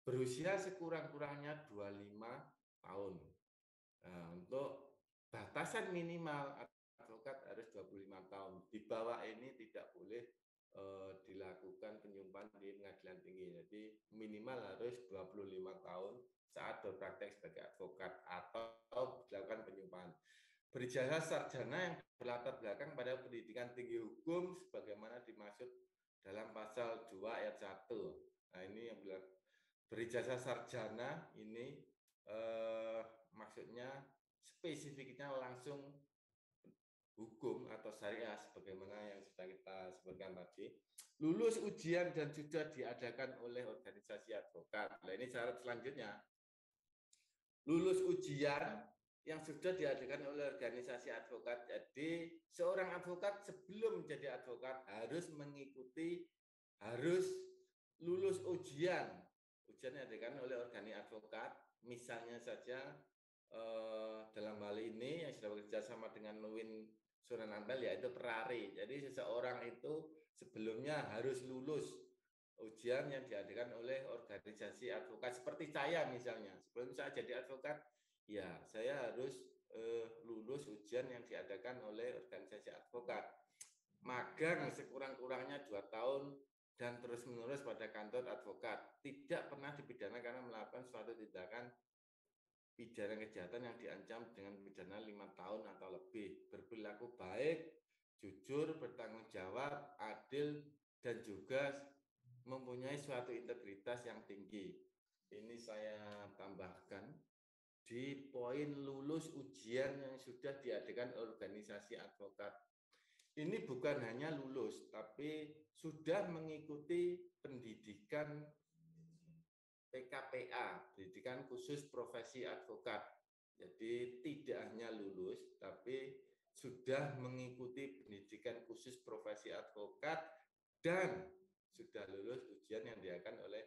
Berusia sekurang-kurangnya 25 tahun. Nah, untuk batasan minimal advokat harus 25 tahun. Di bawah ini tidak boleh dilakukan penyumpahan di pengadilan tinggi. Jadi minimal harus 25 tahun saat berpraktek sebagai advokat atau dilakukan penyumpahan. Berijazah sarjana yang berlatar belakang pada pendidikan tinggi hukum sebagaimana dimaksud dalam pasal 2 ayat 1. Nah, ini yang bilang berijazah sarjana ini maksudnya spesifiknya langsung hukum atau syariah sebagaimana yang sudah kita sebutkan tadi. Lulus ujian dan sudah diadakan oleh organisasi advokat. Nah, ini syarat selanjutnya. Lulus ujian yang sudah diadakan oleh organisasi advokat. Jadi seorang advokat sebelum menjadi advokat harus lulus ujian yang diadakan oleh organisasi advokat. Misalnya saja dalam hal ini yang sudah bekerja sama dengan Nuwin Sunan Ampel, yaitu Perari. Jadi seseorang itu sebelumnya harus lulus ujian yang diadakan oleh organisasi advokat. Seperti saya misalnya, sebelum saya jadi advokat, ya, saya harus lulus ujian yang diadakan oleh organisasi advokat. Magang sekurang-kurangnya 2 tahun dan terus-menerus pada kantor advokat. Tidak pernah dipidana karena melakukan suatu tindakan pidana kejahatan yang diancam dengan pidana 5 tahun atau lebih. Berperilaku baik, jujur, bertanggung jawab, adil, dan juga mempunyai suatu integritas yang tinggi. Ini saya tambahkan di poin lulus ujian yang sudah diadakan organisasi advokat. ini bukan hanya lulus, tapi sudah mengikuti pendidikan PKPA, pendidikan khusus profesi advokat. Jadi tidak hanya lulus, tapi sudah mengikuti pendidikan khusus profesi advokat dan sudah lulus ujian yang diadakan oleh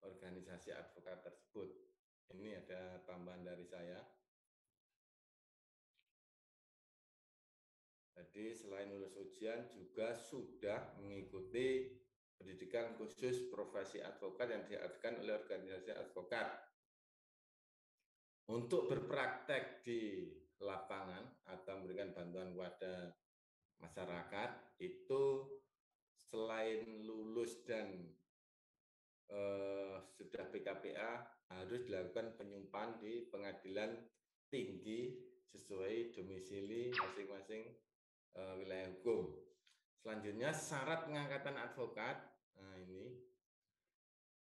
organisasi advokat tersebut. Ini ada tambahan dari saya. Jadi selain lulus ujian juga sudah mengikuti pendidikan khusus profesi advokat yang diadakan oleh organisasi advokat. Untuk berpraktek di lapangan atau memberikan bantuan kepada masyarakat itu selain lulus dan sudah PKPA harus dilakukan penyumpahan di pengadilan tinggi sesuai domisili masing-masing wilayah hukum. Selanjutnya syarat pengangkatan advokat. Nah, ini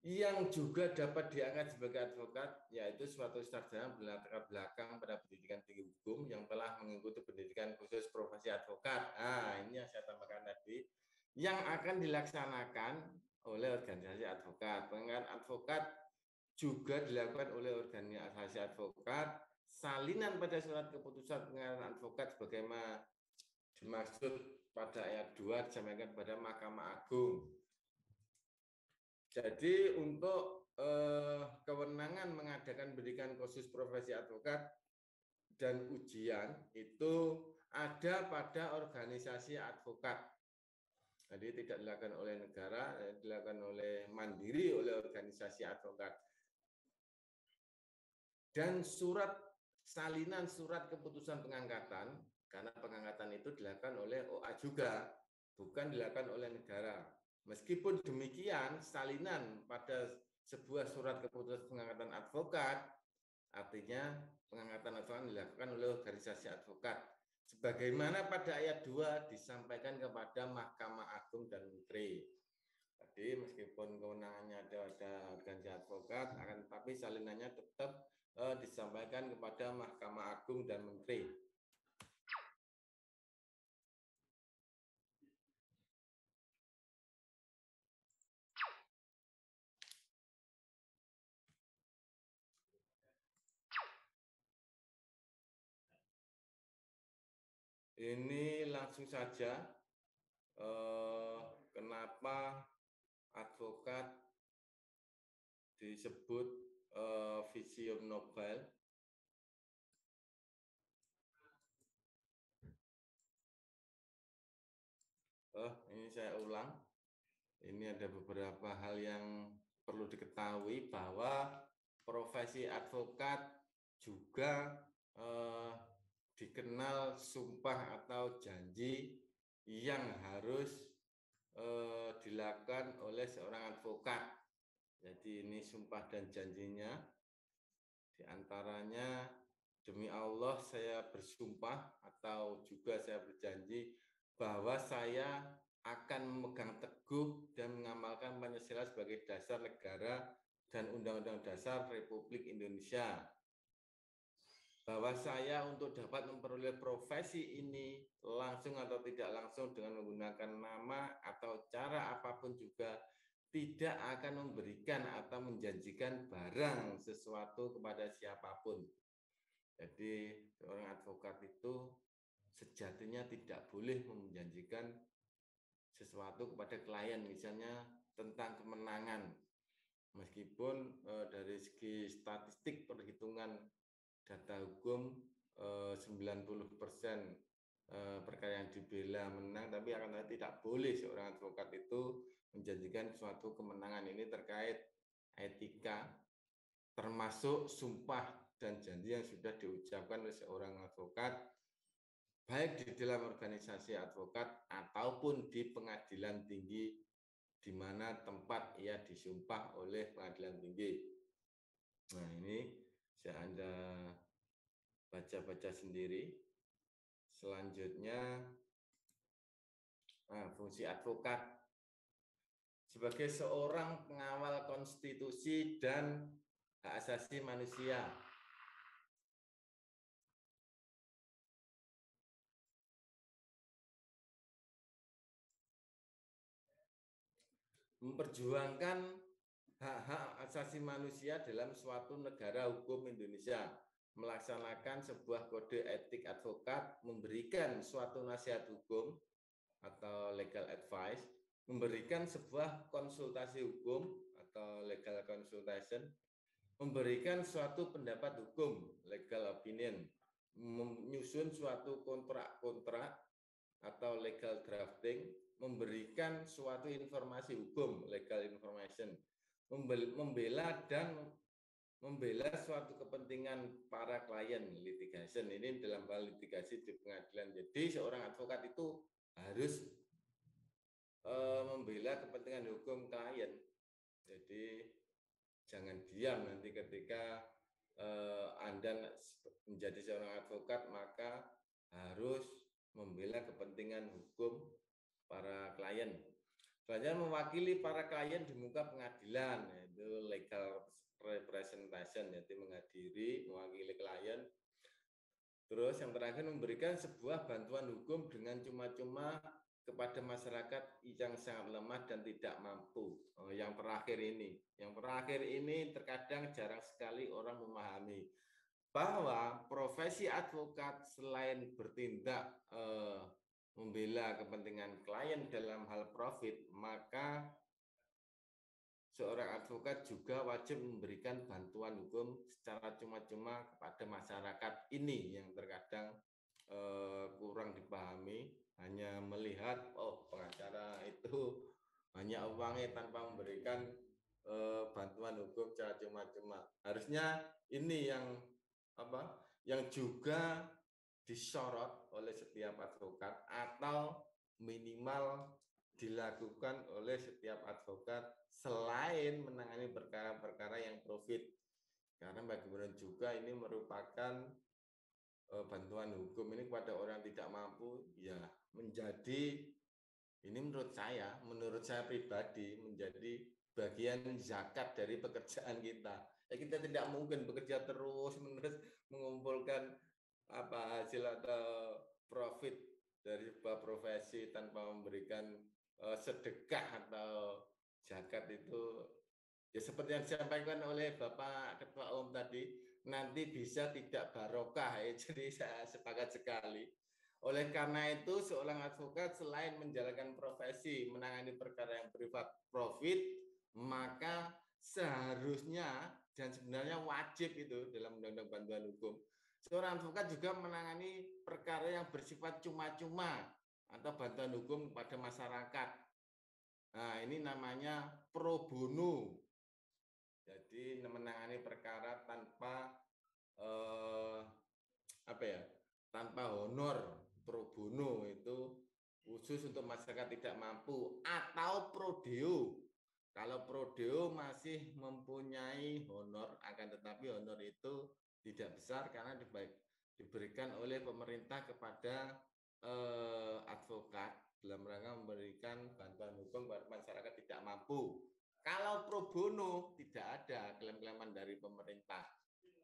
yang juga dapat diangkat sebagai advokat yaitu suatu sarjana berlatar belakang pada pendidikan tinggi hukum yang telah mengikuti pendidikan khusus profesi advokat. Nah, ini yang saya tambahkan tadi yang akan dilaksanakan oleh organisasi advokat. Pengangkatan advokat juga dilakukan oleh organisasi advokat. Salinan pada surat keputusan pengangkatan advokat sebagaimana dimaksud pada ayat 2 disampaikan kepada Mahkamah Agung. Jadi untuk kewenangan mengadakan pendidikan khusus profesi advokat dan ujian itu ada pada organisasi advokat. Jadi tidak dilakukan oleh negara, dilakukan oleh mandiri oleh organisasi advokat. Dan salinan surat keputusan pengangkatan, karena pengangkatan itu dilakukan oleh OA juga, bukan dilakukan oleh negara. Meskipun demikian, salinan pada sebuah surat keputusan pengangkatan advokat, artinya pengangkatan advokat dilakukan oleh organisasi advokat. Sebagaimana pada ayat 2 disampaikan kepada Mahkamah Agung dan Menteri. Jadi meskipun kewenangannya ada organisasi advokat, akan tetapi salinannya tetap disampaikan kepada Mahkamah Agung dan Menteri. Ini langsung saja kenapa advokat disebut Visium Nobel. Ini saya ulang. Ini ada beberapa hal yang perlu diketahui bahwa profesi advokat juga dikenal sumpah atau janji yang harus dilakukan oleh seorang advokat. Jadi ini sumpah dan janjinya. Di antaranya demi Allah saya bersumpah atau juga saya berjanji bahwa saya akan memegang teguh dan mengamalkan Pancasila sebagai dasar negara dan Undang-Undang Dasar Republik Indonesia. Bahwa saya untuk dapat memperoleh profesi ini langsung atau tidak langsung dengan menggunakan nama atau cara apapun juga tidak akan memberikan atau menjanjikan barang sesuatu kepada siapapun. Jadi seorang advokat itu sejatinya tidak boleh menjanjikan sesuatu kepada klien, misalnya tentang kemenangan. Meskipun dari segi statistik perhitungan data hukum 90% perkara yang dibela menang, tapi akan tidak boleh seorang advokat itu menjanjikan suatu kemenangan. Ini terkait etika, termasuk sumpah dan janji yang sudah diucapkan oleh seorang advokat, baik di dalam organisasi advokat ataupun di pengadilan tinggi, di mana tempat ia disumpah oleh pengadilan tinggi. Nah, ini saya Anda baca-baca sendiri. Selanjutnya, fungsi advokat sebagai seorang pengawal konstitusi dan hak asasi manusia. memperjuangkan hak-hak asasi manusia dalam suatu negara hukum Indonesia, melaksanakan sebuah kode etik advokat, memberikan suatu nasihat hukum atau legal advice, memberikan sebuah konsultasi hukum atau legal consultation, memberikan suatu pendapat hukum legal opinion, menyusun suatu kontrak-kontrak atau legal drafting, memberikan suatu informasi hukum legal information, membela suatu kepentingan para klien litigation. Ini dalam hal litigasi di pengadilan. Jadi seorang advokat itu harus membela kepentingan hukum klien. Jadi jangan diam nanti ketika Anda menjadi seorang advokat, maka harus membela kepentingan hukum para klien. Selanjutnya mewakili para klien di muka pengadilan, yaitu legal representation, yaitu menghadiri, mewakili klien. Terus yang terakhir memberikan sebuah bantuan hukum dengan cuma-cuma kepada masyarakat yang sangat lemah dan tidak mampu. Yang terakhir ini terkadang jarang sekali orang memahami bahwa profesi advokat selain bertindak membela kepentingan klien dalam hal profit, maka seorang advokat juga wajib memberikan bantuan hukum secara cuma-cuma kepada masyarakat ini yang terkadang kurang dipahami, hanya melihat pengacara itu banyak uangnya tanpa memberikan bantuan hukum secara cuma-cuma. Harusnya ini yang juga disorot oleh setiap advokat atau minimal dilakukan oleh setiap advokat selain menangani perkara-perkara yang profit. Karena bagaimanapun juga ini merupakan bantuan hukum ini kepada orang tidak mampu, ya menjadi ini menurut saya pribadi menjadi bagian zakat dari pekerjaan kita. Kita tidak mungkin bekerja terus-menerus mengumpulkan hasil atau profit dari sebuah profesi tanpa memberikan sedekah atau zakat. Itu ya seperti yang disampaikan oleh Bapak Ketua Umum tadi, nanti bisa tidak barokah ya. Jadi saya sepakat sekali. Oleh karena itu seorang advokat selain menjalankan profesi menangani perkara yang bersifat profit, maka seharusnya dan sebenarnya wajib itu dalam undang-undang bantuan hukum, seorang advokat juga menangani perkara yang bersifat cuma-cuma atau bantuan hukum kepada masyarakat. Nah, ini namanya pro bono. Jadi menangani perkara tanpa tanpa honor. Pro bono itu khusus untuk masyarakat tidak mampu, atau pro deo. Kalau pro deo masih mempunyai honor, akan tetapi honor itu tidak besar karena diberikan oleh pemerintah kepada advokat dalam rangka memberikan bantuan hukum kepada masyarakat tidak mampu. Kalau pro bono tidak ada klaim-klaiman dari pemerintah.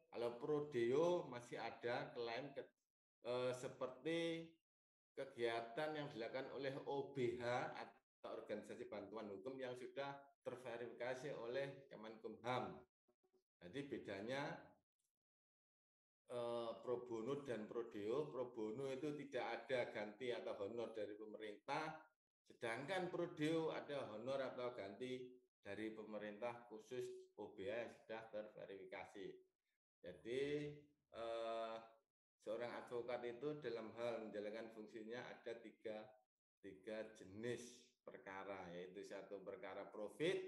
Kalau pro deo masih ada klaim seperti kegiatan yang dilakukan oleh OBH atau organisasi bantuan hukum yang sudah terverifikasi oleh Kemenkumham. Jadi bedanya pro bono dan pro deo. Pro bono itu tidak ada ganti atau honor dari pemerintah, sedangkan pro deo ada honor atau ganti dari pemerintah khusus OBH yang sudah terverifikasi. Jadi seorang advokat itu dalam hal menjalankan fungsinya ada tiga jenis perkara, yaitu satu perkara profit,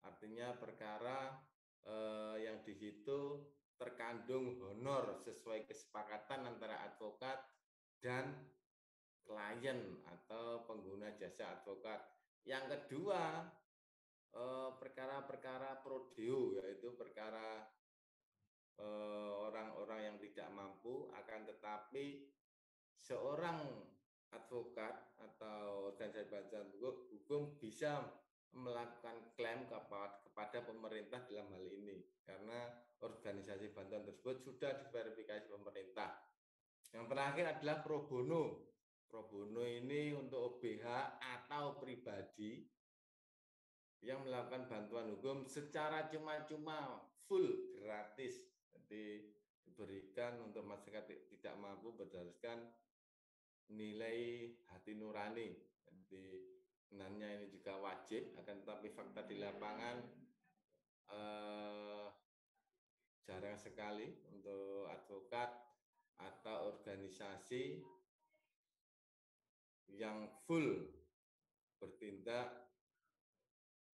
artinya perkara yang di situ terkandung honor sesuai kesepakatan antara advokat dan klien atau pengguna jasa advokat. Yang kedua, perkara-perkara pro deo, yaitu perkara orang-orang yang tidak mampu, akan tetapi seorang advokat atau organisasi bantuan hukum bisa melakukan klaim kepada pemerintah dalam hal ini karena organisasi bantuan tersebut sudah diverifikasi pemerintah. Yang terakhir adalah pro bono. Pro bono ini untuk OBH atau pribadi yang melakukan bantuan hukum secara cuma-cuma, full gratis. Jadi diberikan untuk masyarakat tidak mampu berdasarkan nilai hati nurani. Jadi sebenarnya ini juga wajib, akan tetapi fakta di lapangan jarang sekali untuk advokat atau organisasi yang full bertindak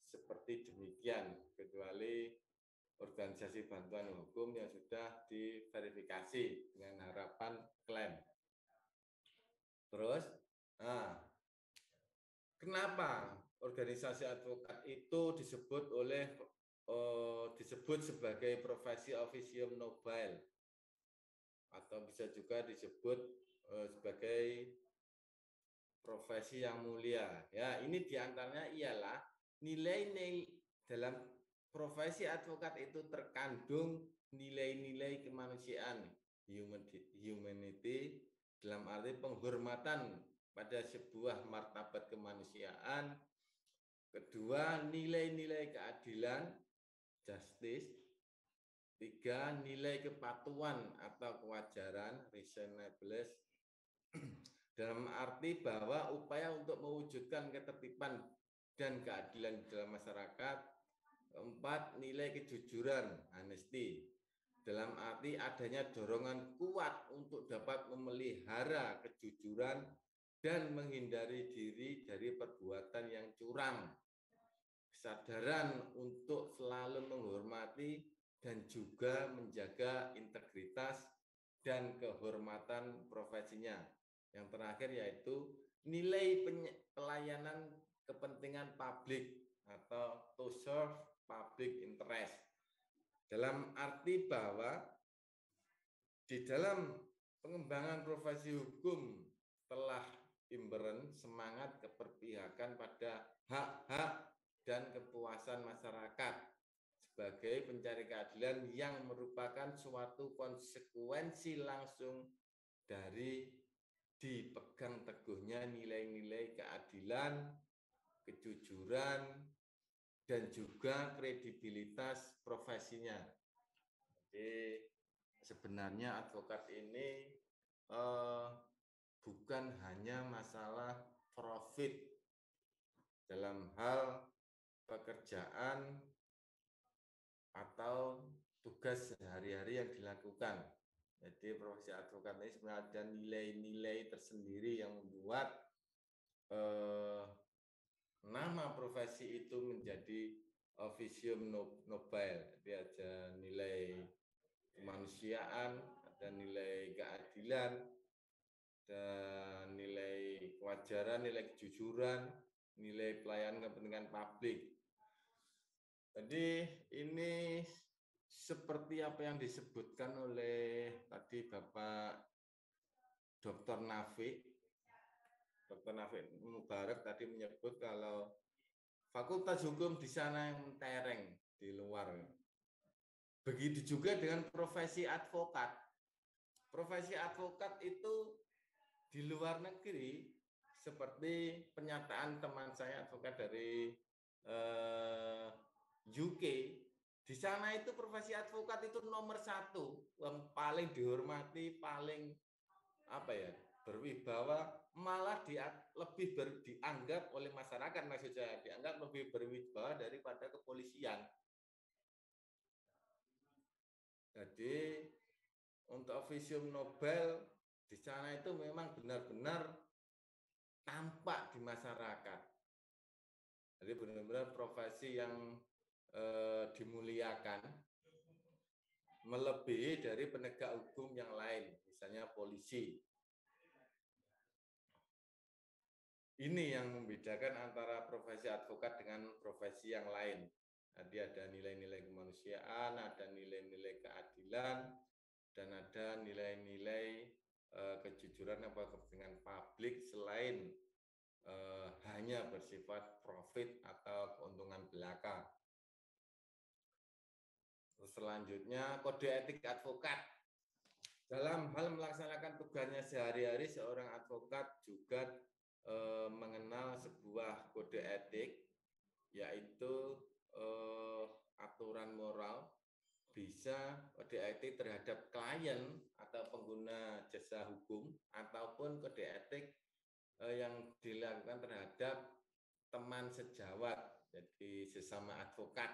seperti demikian, kecuali organisasi bantuan hukum yang sudah diverifikasi dengan harapan klaim. Terus, kenapa organisasi advokat itu disebut sebagai profesi officium nobile, atau bisa juga disebut sebagai profesi yang mulia? Ya, ini diantaranya ialah nilai-nilai dalam profesi advokat itu terkandung nilai-nilai kemanusiaan, humanity, dalam arti penghormatan pada sebuah martabat kemanusiaan. Kedua, nilai-nilai keadilan, justice. Tiga, nilai kepatuhan atau kewajaran, reasonableness, dalam arti bahwa upaya untuk mewujudkan ketertiban dan keadilan di dalam masyarakat. Keempat, nilai kejujuran, honesty, dalam arti adanya dorongan kuat untuk dapat memelihara kejujuran dan menghindari diri dari perbuatan yang curang. Kesadaran untuk selalu menghormati dan juga menjaga integritas dan kehormatan profesinya. Yang terakhir yaitu nilai pelayanan kepentingan publik atau to serve public interest, dalam arti bahwa di dalam pengembangan profesi hukum telah imberen semangat keberpihakan pada hak-hak dan kepuasan masyarakat sebagai pencari keadilan yang merupakan suatu konsekuensi langsung dari dipegang teguhnya nilai-nilai keadilan, kejujuran, dan juga kredibilitas profesinya. Jadi sebenarnya advokat ini bukan hanya masalah profit dalam hal pekerjaan atau tugas sehari-hari yang dilakukan. Jadi profesi advokat ini sebenarnya ada nilai-nilai tersendiri yang membuat nama profesi itu menjadi officium nobile. Jadi ada nilai kemanusiaan, ada nilai keadilan, dan nilai kewajaran, nilai kejujuran, nilai pelayanan kepentingan publik. Jadi ini seperti apa yang disebutkan oleh tadi Bapak Dr. Nafi. Dr. Nafi Mubarak tadi menyebut kalau fakultas hukum di sana yang mentereng di luar. Begitu juga dengan profesi advokat. Profesi advokat itu di luar negeri, seperti pernyataan teman saya advokat dari UK, di sana itu profesi advokat itu nomor 1, yang paling dihormati, paling berwibawa, malah lebih dianggap oleh masyarakat, maksud saya dianggap lebih berwibawa daripada kepolisian. Jadi untuk officium nobile di sana itu memang benar-benar tampak di masyarakat. Jadi benar-benar profesi yang dimuliakan, melebihi dari penegak hukum yang lain, misalnya polisi. Ini yang membedakan antara profesi advokat dengan profesi yang lain. Jadi ada nilai-nilai kemanusiaan, ada nilai-nilai keadilan, dan ada nilai-nilai kejujuran atau kepentingan publik selain hanya bersifat profit atau keuntungan belaka. Selanjutnya, kode etik advokat. Dalam hal melaksanakan tugasnya sehari-hari, seorang advokat juga mengenal sebuah kode etik yaitu aturan moral, bisa kode etik terhadap klien atau pengguna jasa hukum, ataupun kode etik yang dilakukan terhadap teman sejawat, jadi sesama advokat.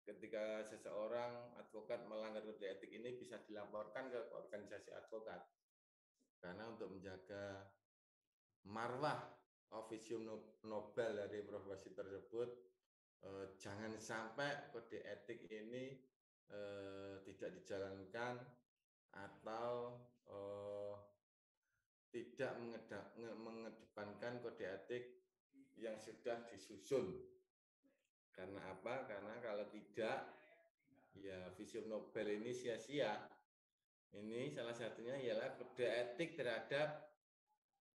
Ketika seseorang advokat melanggar kode etik ini bisa dilaporkan ke organisasi advokat. Karena untuk menjaga marwah officium nobel dari profesi tersebut, jangan sampai kode etik ini tidak dijalankan atau tidak mengedepankan kode etik yang sudah disusun. Karena apa? Karena kalau tidak, ya visium Nobel ini sia-sia. Ini salah satunya ialah kode etik terhadap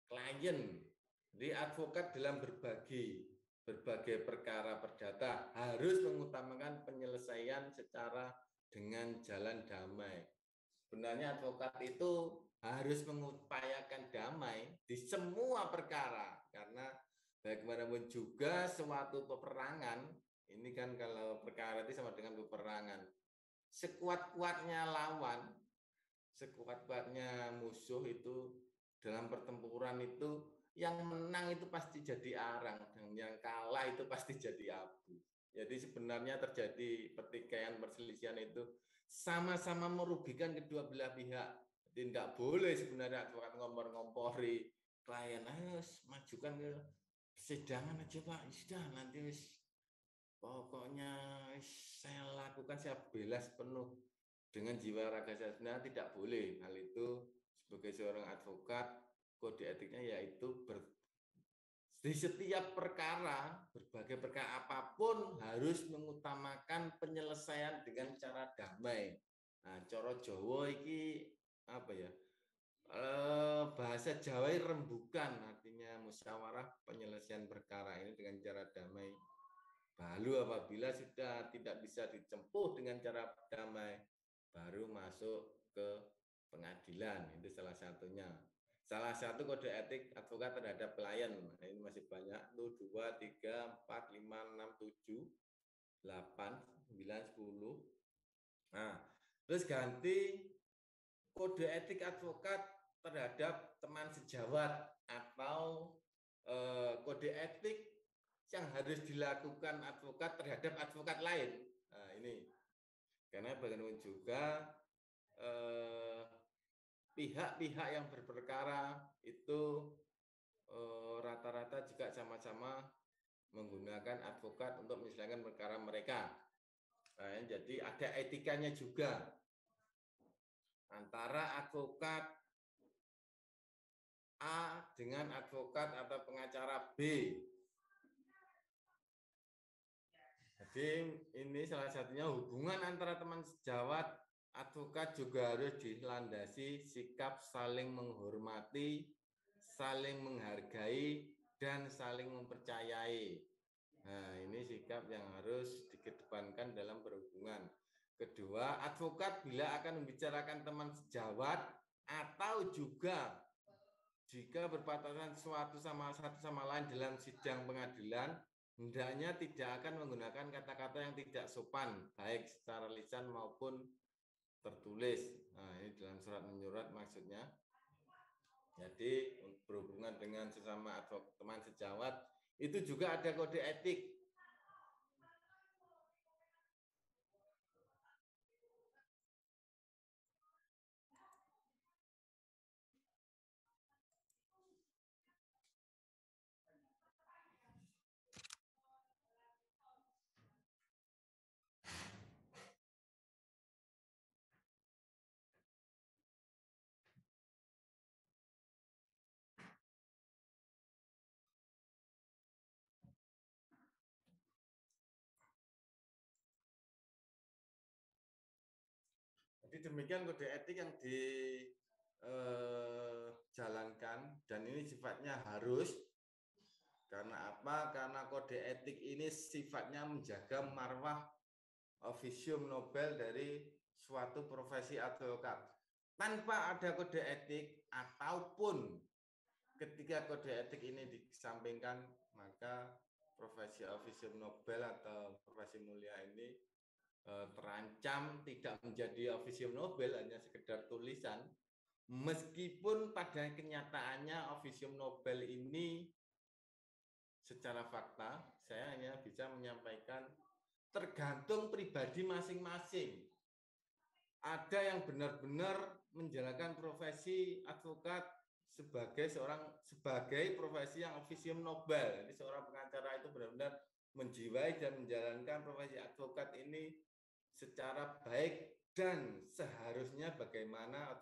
klien. Jadi advokat dalam berbagai perkara perdata harus mengutamakan penyelesaian secara dengan jalan damai. Sebenarnya advokat itu harus mengupayakan damai di semua perkara, karena bagaimanapun juga suatu peperangan, ini kan kalau perkara itu sama dengan peperangan. Sekuat-kuatnya lawan, sekuat-kuatnya musuh itu dalam pertempuran itu, yang menang itu pasti jadi arang, dan yang kalah itu pasti jadi abu. Jadi sebenarnya terjadi pertikaian, perselisihan itu sama-sama merugikan kedua belah pihak. Jadi tidak boleh sebenarnya advokat ngompor-ngompori klien, ayo majukan ke persidangan aja Pak, sudah nanti pokoknya saya lakukan, saya bela sepenuh dengan jiwa raga saya. Sebenarnya tidak boleh hal itu. Sebagai seorang advokat, kode etiknya yaitu di setiap perkara, berbagai perkara apapun harus mengutamakan penyelesaian dengan cara damai. Nah, cara Jawa iki apa ya? Bahasa Jawa rembukan, artinya musyawarah penyelesaian perkara ini dengan cara damai. Baru apabila sudah tidak bisa ditempuh dengan cara damai, baru masuk ke pengadilan. Itu salah satunya. Salah satu kode etik advokat terhadap klien. Nah, ini masih banyak tuh, 2, 3, 4, 5, 6, 7, 8, 9, 10. Nah, terus ganti kode etik advokat terhadap teman sejawat, atau kode etik yang harus dilakukan advokat terhadap advokat lain. Nah, ini karena bagaimanapun juga pihak-pihak yang berperkara itu rata-rata juga sama-sama menggunakan advokat untuk menyelesaikan perkara mereka. Nah, jadi ada etikanya juga antara advokat A dengan advokat atau pengacara B. Jadi ini salah satunya hubungan antara teman sejawat, advokat juga harus dilandasi sikap saling menghormati, saling menghargai, dan saling mempercayai. Nah, ini sikap yang harus dikedepankan dalam berhubungan. Kedua, advokat bila akan membicarakan teman sejawat atau juga jika berpapasan satu sama lain dalam sidang pengadilan, hendaknya tidak akan menggunakan kata-kata yang tidak sopan, baik secara lisan maupun tertulis. Nah, ini dalam surat menyurat maksudnya. Jadi berhubungan dengan sesama teman sejawat itu juga ada kode etik. Jadi demikian kode etik yang dijalankan, dan ini sifatnya harus. Karena apa? Karena kode etik ini sifatnya menjaga marwah officium nobel dari suatu profesi advokat. Tanpa ada kode etik, ataupun ketika kode etik ini disampingkan, maka profesi officium nobel atau profesi mulia ini terancam tidak menjadi officium nobel, hanya sekedar tulisan, meskipun pada kenyataannya officium nobel ini secara fakta saya hanya bisa menyampaikan tergantung pribadi masing-masing. Ada yang benar-benar menjalankan profesi advokat sebagai profesi yang officium nobel. Jadi seorang pengacara itu benar-benar menjiwai dan menjalankan profesi advokat ini secara baik dan seharusnya bagaimana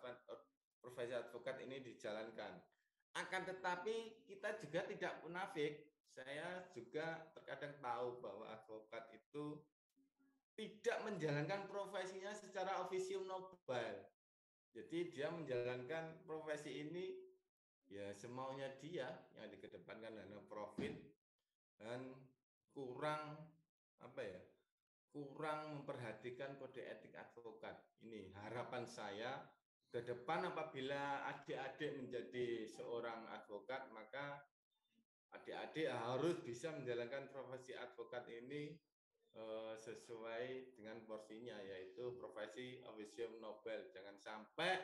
profesi advokat ini dijalankan. Akan tetapi kita juga tidak munafik. Saya juga terkadang tahu bahwa advokat itu tidak menjalankan profesinya secara officium nobel. Jadi dia menjalankan profesi ini ya semaunya dia, yang dikedepankan dana profit dan kurang kurang memperhatikan kode etik advokat. Ini harapan saya ke depan apabila adik-adik menjadi seorang advokat, maka adik-adik harus bisa menjalankan profesi advokat ini sesuai dengan porsinya, yaitu profesi officium nobel. Jangan sampai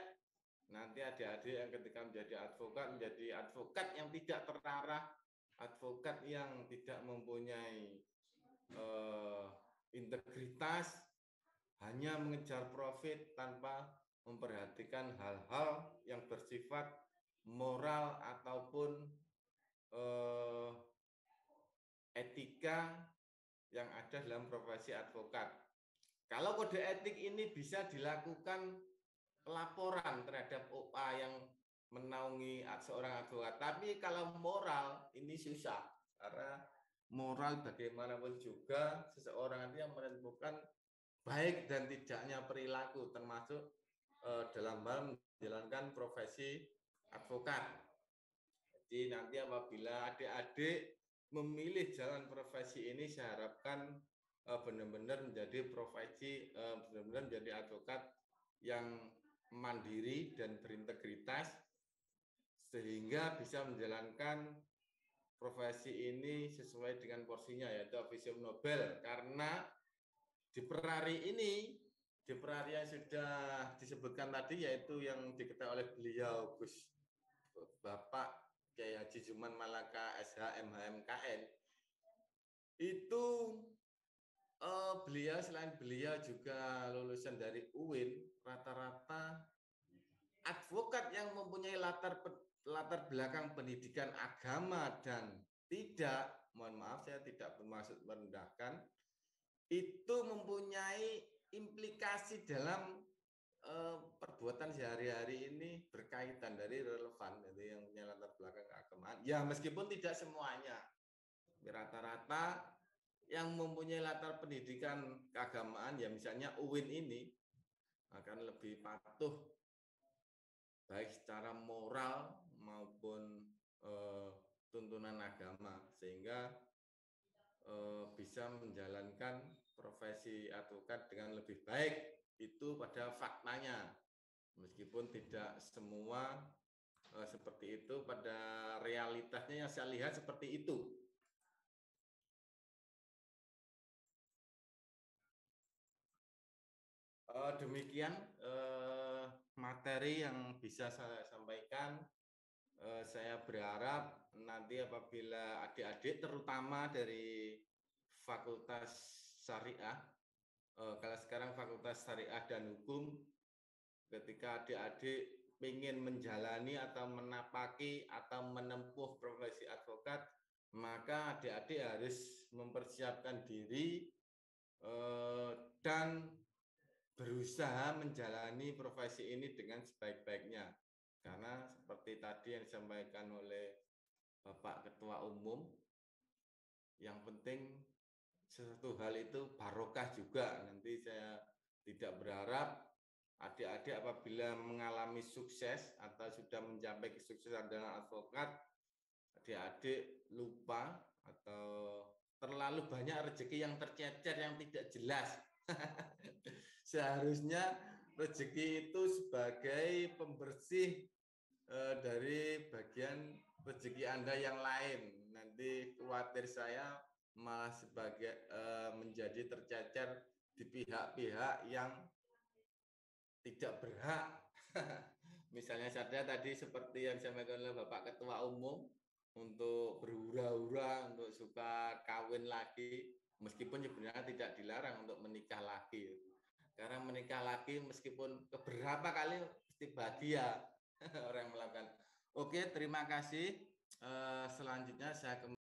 nanti adik-adik yang ketika menjadi advokat yang tidak terarah, advokat yang tidak mempunyai integritas, hanya mengejar profit tanpa memperhatikan hal-hal yang bersifat moral ataupun etika yang ada dalam profesi advokat. Kalau kode etik ini bisa dilakukan pelaporan terhadap OA yang menaungi seorang advokat, tapi kalau moral ini susah, karena moral bagaimanapun juga seseorang itu yang menentukan baik dan tidaknya perilaku, termasuk dalam hal menjalankan profesi advokat. Jadi nanti apabila adik-adik memilih jalan profesi ini, saya harapkan benar-benar menjadi benar-benar menjadi advokat yang mandiri dan berintegritas, sehingga bisa menjalankan profesi ini sesuai dengan porsinya, yaitu officium nobel. Karena di perari yang sudah disebutkan tadi, yaitu yang diketahui oleh beliau Gus Bapak Kiai Haji Juman Malaka SH MHMKN, itu selain beliau juga lulusan dari UIN, rata-rata advokat yang mempunyai latar belakang pendidikan agama dan mohon maaf saya tidak bermaksud merendahkan, itu mempunyai implikasi dalam perbuatan sehari-hari ini berkaitan dari relevan, dari yang punya latar belakang keagamaan. Ya meskipun tidak semuanya, rata-rata yang mempunyai latar pendidikan keagamaan, ya misalnya UIN ini akan lebih patuh baik secara moral maupun tuntunan agama, sehingga bisa menjalankan profesi advokat dengan lebih baik. Itu pada faktanya, meskipun tidak semua seperti itu, pada realitasnya yang saya lihat seperti itu. Demikian materi yang bisa saya sampaikan. Saya berharap nanti apabila adik-adik terutama dari Fakultas Syariah, kalau sekarang Fakultas Syariah dan Hukum, ketika adik-adik ingin menjalani atau menapaki atau menempuh profesi advokat, maka adik-adik harus mempersiapkan diri dan berusaha menjalani profesi ini dengan sebaik-baiknya. Karena seperti tadi yang disampaikan oleh Bapak Ketua Umum, yang penting sesuatu hal itu barokah juga. Nanti saya tidak berharap adik-adik apabila mengalami sukses atau sudah mencapai kesuksesan dalam advokat, adik-adik lupa atau terlalu banyak rezeki yang tercecer yang tidak jelas. Seharusnya rezeki itu sebagai pembersih dari bagian rezeki Anda yang lain. Nanti khawatir saya malah sebagai menjadi tercecer di pihak-pihak yang tidak berhak. Misalnya saja tadi seperti yang disampaikan oleh Bapak Ketua Umum untuk berhura-hura untuk suka kawin lagi, meskipun sebenarnya tidak dilarang untuk menikah lagi. Karena menikah lagi meskipun keberapa kali pasti bahagia orang yang melakukan. Oke, terima kasih. Selanjutnya saya